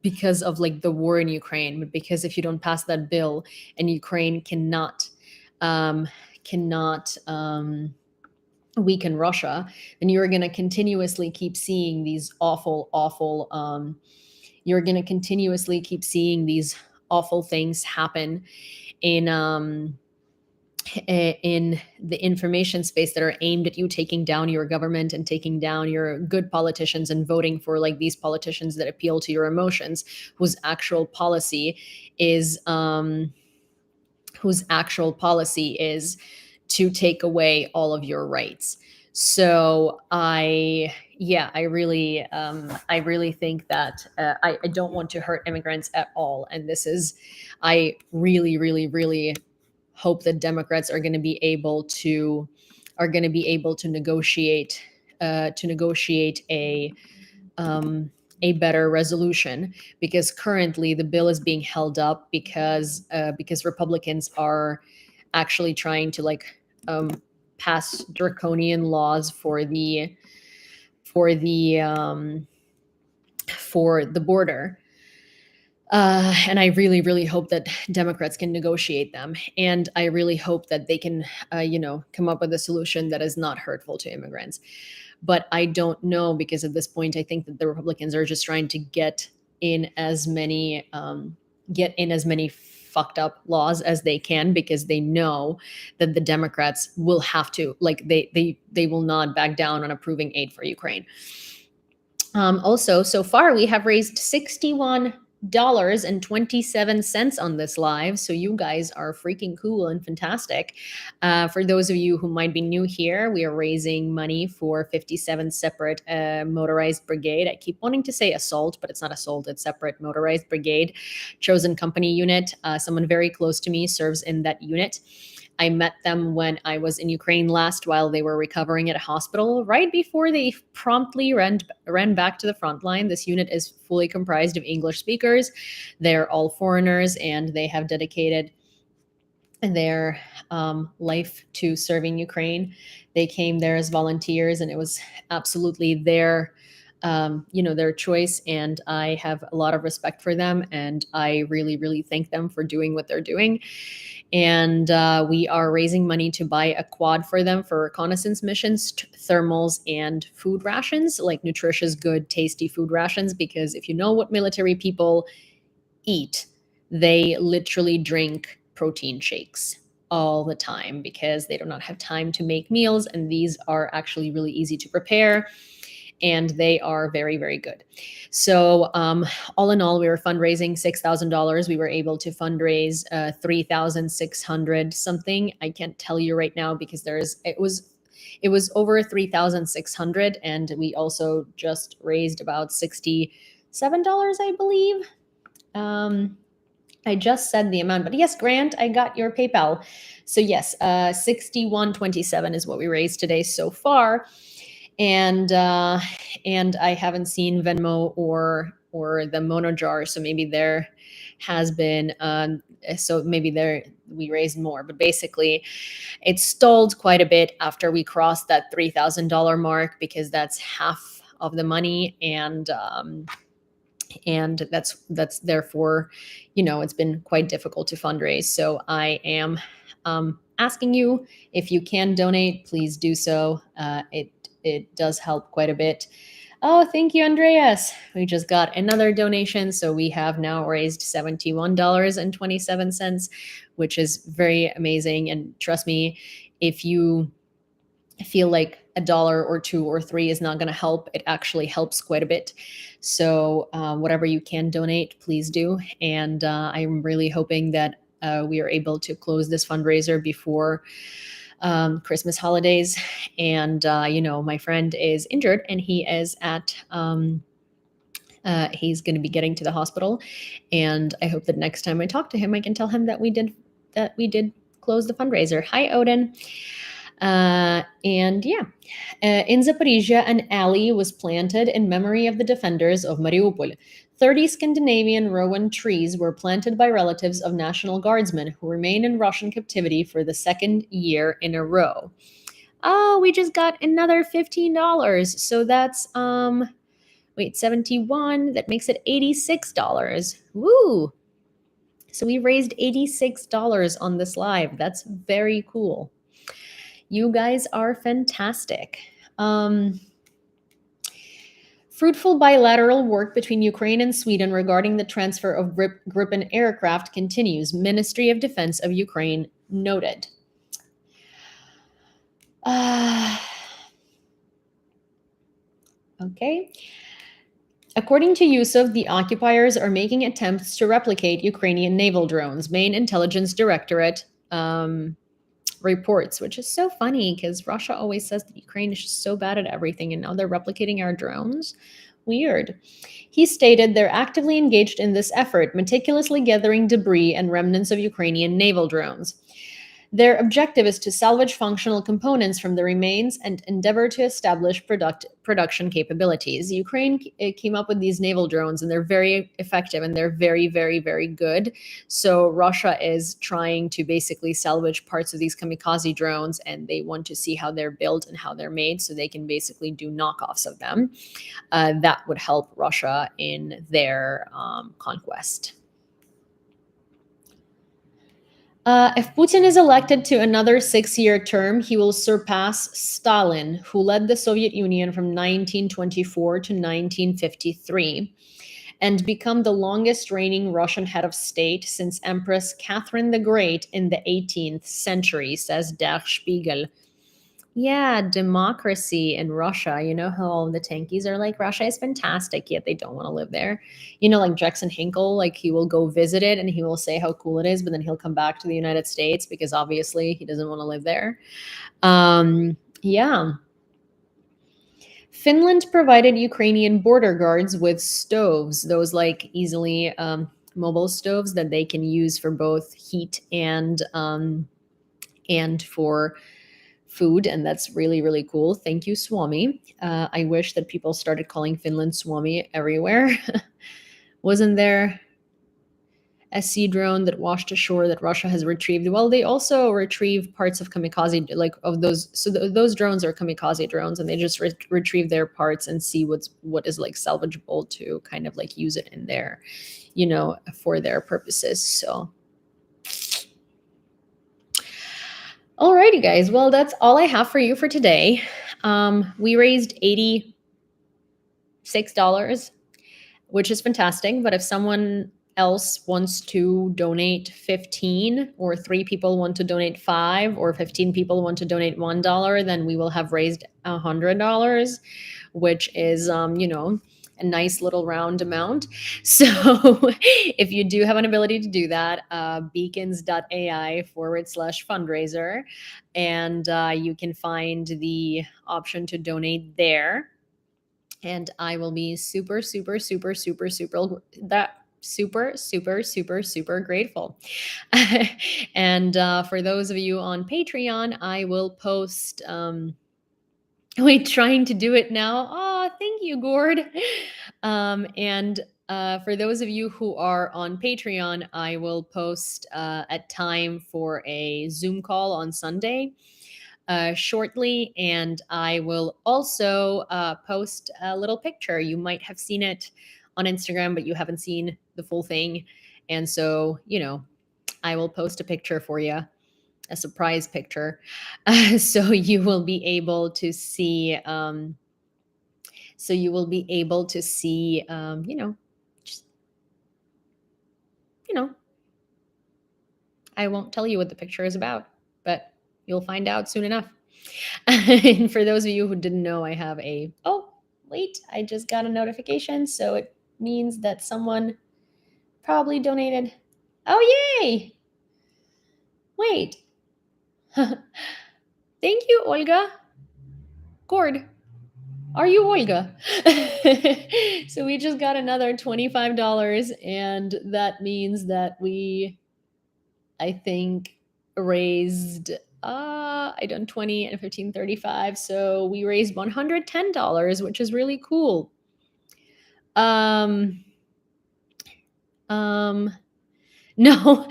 because of like the war in Ukraine, but because if you don't pass that bill and Ukraine um, cannot weaken Russia, then you're going to continuously keep seeing these you're going to continuously keep seeing these awful things happen in in the information space that are aimed at you taking down your government and taking down your good politicians and voting for like these politicians that appeal to your emotions, whose actual policy is um, whose actual policy is to take away all of your rights. So I really think that I don't want to hurt immigrants at all. And I really, really, really hope that Democrats are going to be able to negotiate a better resolution, because currently the bill is being held up because Republicans are actually trying to um, pass draconian laws for the um, for the border. And I really, really hope that Democrats can negotiate them. And I really hope that they can, come up with a solution that is not hurtful to immigrants. But I don't know, because at this point, I think that the Republicans are just trying to get in as many fucked up laws as they can, because they know that the Democrats will have to, like, they will not back down on approving aid for Ukraine. Also, so far we have raised $61.27 on this live. So you guys are freaking cool and fantastic. For those of you who might be new here, we are raising money for 57 separate motorized brigade. I keep wanting to say assault, but it's not assault, it's separate motorized brigade, chosen company unit. Someone very close to me serves in that unit. I met them when I was in Ukraine last, while they were recovering at a hospital, right before they promptly ran back to the front line. This unit is fully comprised of English speakers. They're all foreigners, and they have dedicated their life to serving Ukraine. They came there as volunteers, and it was absolutely their choice. And I have a lot of respect for them, and I really, really thank them for doing what they're doing. And we are raising money to buy a quad for them for reconnaissance missions, thermals, and food rations, like nutritious, good, tasty food rations. Because if you know what military people eat, they literally drink protein shakes all the time because they do not have time to make meals. And these are actually really easy to prepare, and they are very, very good. So all in all, we were fundraising $6,000. We were able to fundraise 3,600 something. I can't tell you right now because it was over 3,600, and we also just raised about $67, I believe. I just said the amount, but yes, Grant, I got your PayPal. So yes, 61.27 is what we raised today so far. And I haven't seen Venmo or the Monojar, so maybe there has been so maybe there we raised more, but basically it stalled quite a bit after we crossed that $3,000 mark, because that's half of the money, and that's therefore, it's been quite difficult to fundraise. So I am asking you, if you can donate, please do so. It does help quite a bit. Oh, thank you, Andreas. We just got another donation. So we have now raised $71.27, which is very amazing. And trust me, if you feel like a dollar or two or three is not going to help, it actually helps quite a bit. So whatever you can donate, please do. And I'm really hoping that we are able to close this fundraiser before Christmas holidays. And, my friend is injured and he is he's going to be getting to the hospital. And I hope that next time I talk to him, I can tell him that we did close the fundraiser. Hi, Odin. And yeah, in Zaporizhia, an alley was planted in memory of the defenders of Mariupol. 30 Scandinavian rowan trees were planted by relatives of National Guardsmen who remain in Russian captivity for the second year in a row. Oh, we just got another $15. So that's 71, that makes it $86. Woo! So we raised $86 on this live. That's very cool. You guys are fantastic. Fruitful bilateral work between Ukraine and Sweden regarding the transfer of Gripen aircraft continues, Ministry of Defense of Ukraine noted. Okay. According to Yusuf, the occupiers are making attempts to replicate Ukrainian naval drones, main intelligence directorate reports, which is so funny because Russia always says that Ukraine is just so bad at everything, and now they're replicating our drones. Weird. He stated they're actively engaged in this effort, meticulously gathering debris and remnants of Ukrainian naval drones. Their objective is to salvage functional components from the remains and endeavor to establish production capabilities. Ukraine came up with these naval drones, and they're very effective and they're very, very, very good. So Russia is trying to basically salvage parts of these kamikaze drones, and they want to see how they're built and how they're made so they can basically do knockoffs of them. That would help Russia in their conquest. If Putin is elected to another 6-year term, he will surpass Stalin, who led the Soviet Union from 1924 to 1953, and become the longest reigning Russian head of state since Empress Catherine the Great in the 18th century, says Der Spiegel. Yeah, democracy in Russia. You know how all the tankies are like, Russia is fantastic, yet they don't want to live there. Like Jackson Hinkle, like he will go visit it and he will say how cool it is, but then he'll come back to the United States because obviously he doesn't want to live there. Yeah. Finland provided Ukrainian border guards with stoves, those like easily mobile stoves that they can use for both heat and for food, and that's really, really cool. Thank you, Swami. I wish that people started calling Finland Swami everywhere. Wasn't there a sea drone that washed ashore that Russia has retrieved? Well, they also retrieve parts of kamikaze, like of those. So those drones are kamikaze drones, and they just retrieve their parts and see what is like salvageable to kind of like use it in their, for their purposes. So. Alrighty, guys. Well, that's all I have for you for today. We raised $86, which is fantastic. But if someone else wants to donate 15, or 3 people want to donate 5, or 15 people want to donate $1, then we will have raised $100, which is, a nice little round amount. So if you do have an ability to do that, beacons.ai/fundraiser, and you can find the option to donate there. And I will be super, super, super, super, super super grateful. And for those of you on Patreon, I will post wait, trying to do it now. Oh, thank you, Gord. And for those of you who are on Patreon, I will post a time for a Zoom call on Sunday shortly. And I will also post a little picture. You might have seen it on Instagram, but you haven't seen the full thing. And so, I will post a picture for you, a surprise picture, so you will be able to see So you will be able to see, just, you know, I won't tell you what the picture is about, but you'll find out soon enough. And for those of you who didn't know, I have oh, wait, I just got a notification. So it means that someone probably donated. Oh, yay! Wait. Thank you, Olga. Gord, are you Olga? So we just got another $25, and that means that we, I think, raised I done 20 and 15, 35. So we raised $110, which is really cool. Um um no.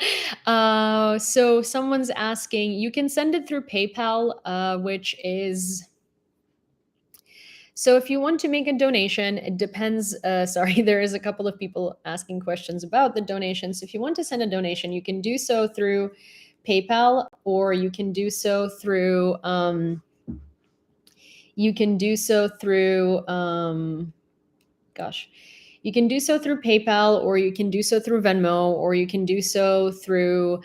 So someone's asking, you can send it through PayPal, which is, so if you want to make a donation, it depends. Sorry, there is a couple of people asking questions about the donations. If you want to send a donation, you can do so through PayPal, or you can do so through gosh, you can do so through PayPal, or you can do so through Venmo, or you can do so through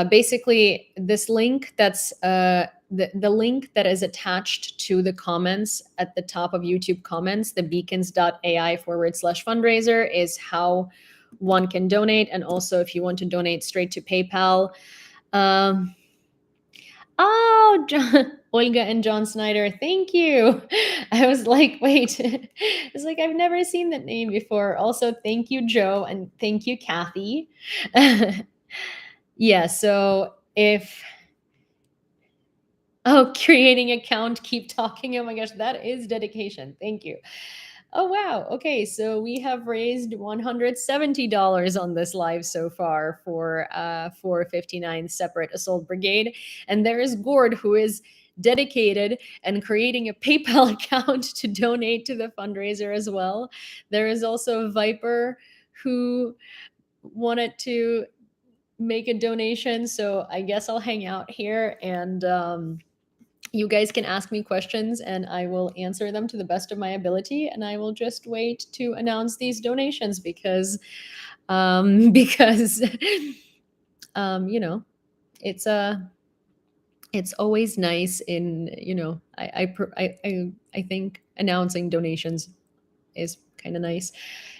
basically this link that's the link that is attached to the comments at the top of YouTube comments, the beacons.ai/fundraiser is how one can donate. And also, if you want to donate straight to PayPal, um, oh, Olga and John Snyder, thank you. I was like, wait, it's like I've never seen that name before. Also, thank you, Joe, and thank you, Kathy. Yeah, so if, oh, creating account, keep talking. Oh my gosh, that is dedication. Thank you. Oh, wow. Okay, so we have raised $170 on this live so far for 459 Separate Assault Brigade. And there is Gord, who is dedicated and creating a PayPal account to donate to the fundraiser as well. There is also Viper, who wanted to make a donation. So I guess I'll hang out here, and you guys can ask me questions and I will answer them to the best of my ability. And I will just wait to announce these donations because you know, it's it's always nice in, I think announcing donations is kind of nice.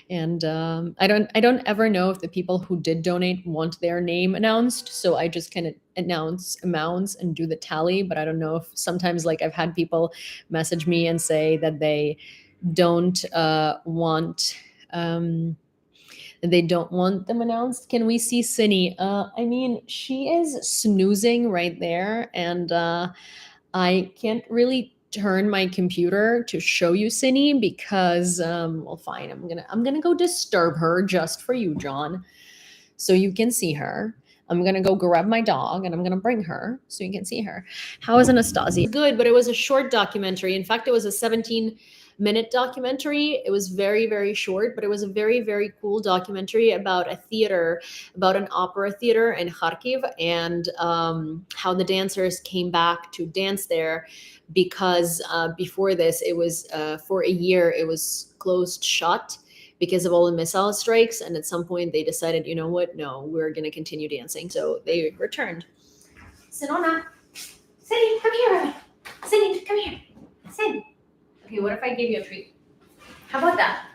And I don't ever know if the people who did donate want their name announced, so I just kind of announce amounts and do the tally. But I don't know if sometimes, like, I've had people message me and say that don't want they don't want them announced. Can we see Cindy? I mean, she is snoozing right there, and I can't really turn my computer to show you Cindy because well, fine, I'm gonna go disturb her just for you, John, so you can see her. I'm gonna go grab my dog and I'm gonna bring her so you can see her. How is Anastasia? Good, but it was a short documentary. In fact, it was a 17-minute documentary. It was very, very short, but it was a very, very cool documentary about a theater, about an opera theater in Kharkiv, and how the dancers came back to dance there because before this, it was for a year, it was closed shut because of all the missile strikes. And at some point they decided, you know what? No, we're going to continue dancing. So they returned. Sinona, Cindy, come here. Cindy, come here. Cindy. Okay, what if I gave you a treat? How about that?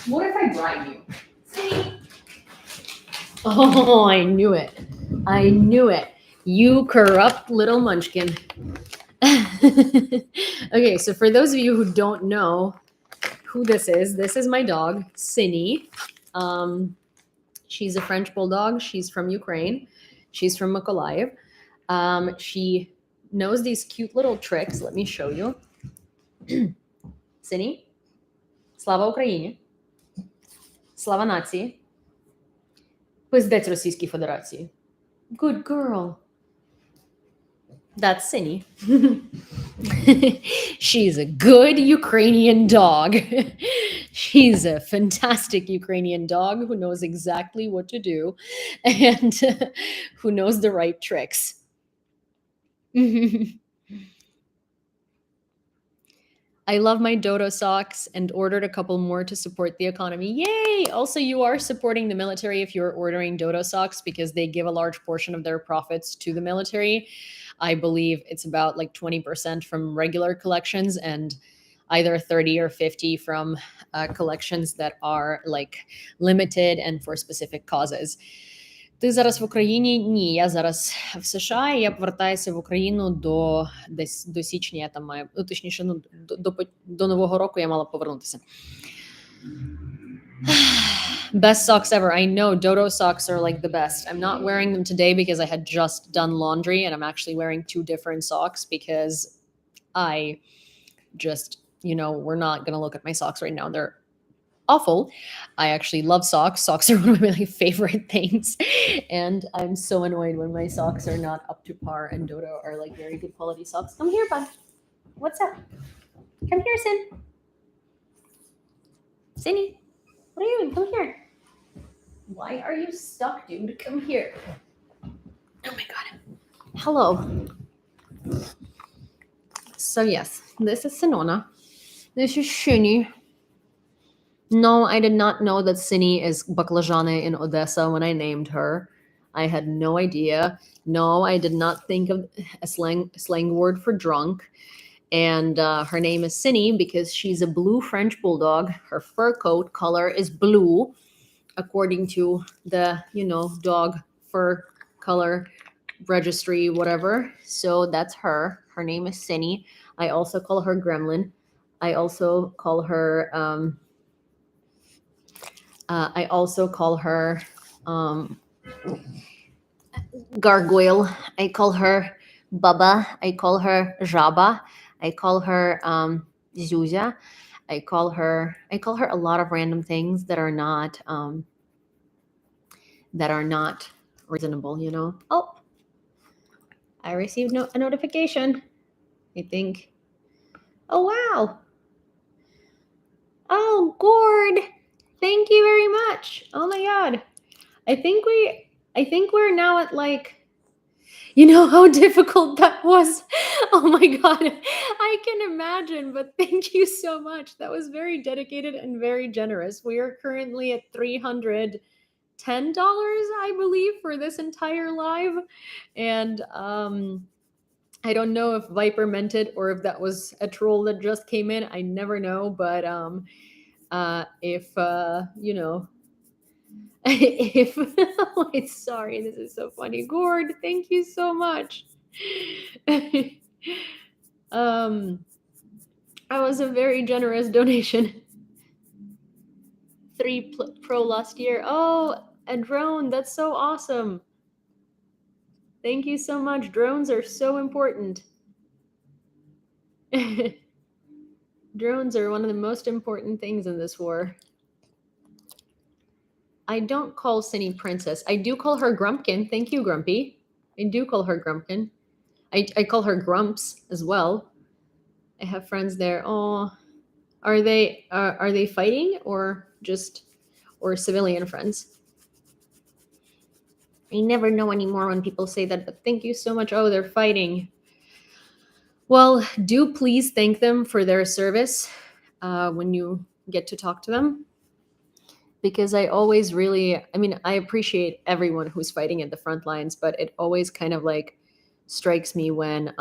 What if I bribe you? Cindy. Oh, I knew it. I knew it. You corrupt little munchkin. Okay, so for those of you who don't know who this is my dog, Cindy. She's a French bulldog. She's from Ukraine. She's from Mykolaiv. She knows these cute little tricks. Let me show you. Cindy, слава Україні, слава нації, пиздець Російській Федерації. Good girl. That's Cindy. She's a good Ukrainian dog. She's a fantastic Ukrainian dog who knows exactly what to do and who knows the right tricks. I love my Dodo socks and ordered a couple more to support the economy. Yay! Also, you are supporting the military if you're ordering Dodo socks because they give a large portion of their profits to the military. I believe it's about like 20% from regular collections and either 30 or 50 from collections that are like limited and for specific causes. Ти зараз в Україні? Ні, я зараз в США, і я повертаюся в Україну десь до січня. Я там маю, ну, точніше, ну, до Нового року я мала повернутися. Best socks ever. I know Dodo socks are like the best. I'm not wearing them today because I had just done laundry and I'm actually wearing two different socks because I just, we're not going to look at my socks right now. They're awful. I actually love socks. Socks are one of my favorite things. And I'm so annoyed when my socks are not up to par and Dodo are like very good quality socks. Come here, bud. What's up? Come here, Sin. Sinny, what are you doing? Come here. Why are you stuck, dude? Come here. Oh my god. Hello. So yes, this is Sinona. This is Shini. No, I did not know that Sini is baklajane in Odessa when I named her. I had no idea. No, I did not think of a slang word for drunk. And her name is Sini because she's a blue French bulldog. Her fur coat color is blue, according to the, dog fur color registry, whatever. So that's her. Her name is Sini. I also call her Gremlin. I also call her Gargoyle. I call her Baba. I call her Jaba. I call her Zuzia. I call her a lot of random things that are not reasonable. Oh, I received a notification. I think. Oh wow. Oh, Gord. Thank you very much. Oh my god. I think we're now at like, how difficult that was. Oh my god. I can imagine, but thank you so much. That was very dedicated and very generous. We are currently at $310, I believe, for this entire live. And I don't know if Viper meant it or if that was a troll that just came in. I never know, but if if wait, sorry, this is so funny. Gord, thank you so much. That was a very generous donation. 3 pro last year. Oh, a drone. That's so awesome. Thank you so much. Drones are so important. Drones are one of the most important things in this war. I don't call Cindy Princess. I do call her Grumpkin. Thank you, Grumpy. I do call her Grumpkin. I call her Grumps as well. I have friends there. Oh, are they fighting or civilian friends? I never know anymore when people say that, but thank you so much. Oh, they're fighting. Well, do please thank them for their service when you get to talk to them. Because I always I appreciate everyone who's fighting at the front lines, but it always kind of like strikes me when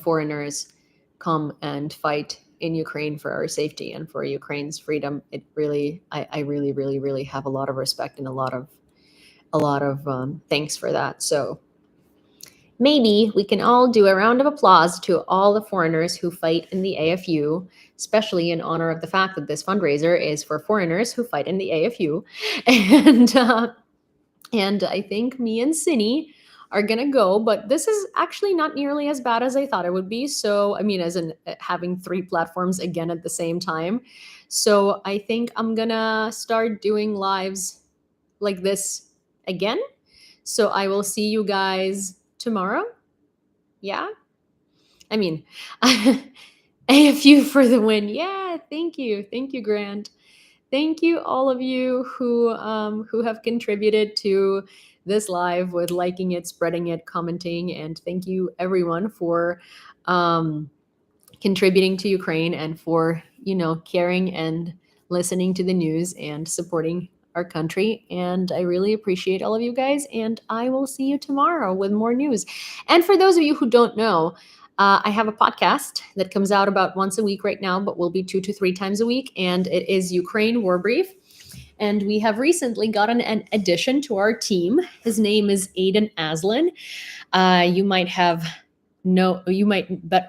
foreigners come and fight in Ukraine for our safety and for Ukraine's freedom. It really, I really, really, really have a lot of respect and a lot of thanks for that. So maybe we can all do a round of applause to all the foreigners who fight in the AFU, especially in honor of the fact that this fundraiser is for foreigners who fight in the AFU. And I think me and Cindy are gonna go, but this is actually not nearly as bad as I thought it would be. So, as in having 3 platforms again at the same time. So I think I'm gonna start doing lives like this again. So I will see you guys tomorrow. Yeah. AFU for the win. Yeah. Thank you. Thank you, Grant. Thank you, all of you who have contributed to this live with liking it, spreading it, commenting, and thank you everyone for contributing to Ukraine and for, caring and listening to the news and supporting our country. And I really appreciate all of you guys. And I will see you tomorrow with more news. And for those of you who don't know, I have a podcast that comes out about once a week right now, but will be 2 to 3 times a week. And it is Ukraine War Brief. And we have recently gotten an addition to our team. His name is Aidan Aslan. You might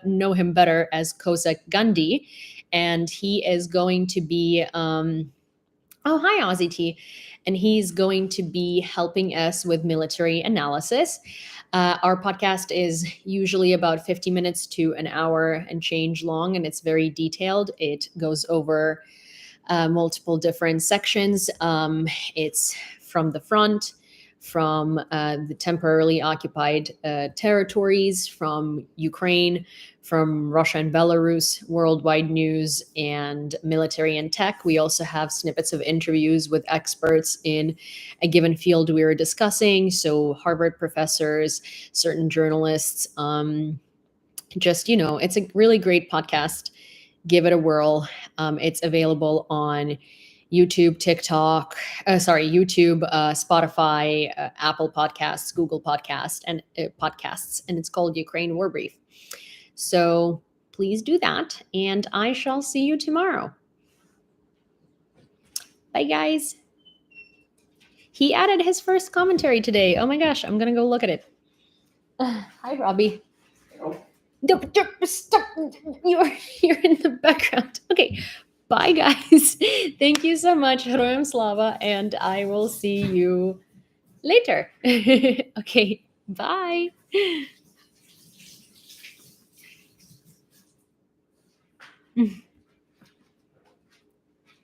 know him better as Kosek Gandhi, and he is going to be hi Ozzy T, and he's going to be helping us with military analysis. Our podcast is usually about 50 minutes to an hour and change long, and it's very detailed. It goes over multiple different sections. It's from the front, from the temporarily occupied territories, from Ukraine, from Russia and Belarus, worldwide news, and military and tech. We also have snippets of interviews with experts in a given field we are discussing. So Harvard professors, certain journalists, it's a really great podcast. Give it a whirl. It's available on YouTube, Spotify, Apple Podcasts, Google Podcasts, and it's called Ukraine War Brief. So please do that, and I shall see you tomorrow. Bye, guys. He added his first commentary today. Oh my gosh, I'm gonna go look at it. Hi, Robbie. Stop. You're in the background. Okay. Bye, guys. Thank you so much. Heroyam Slava, and I will see you later. Okay. Bye.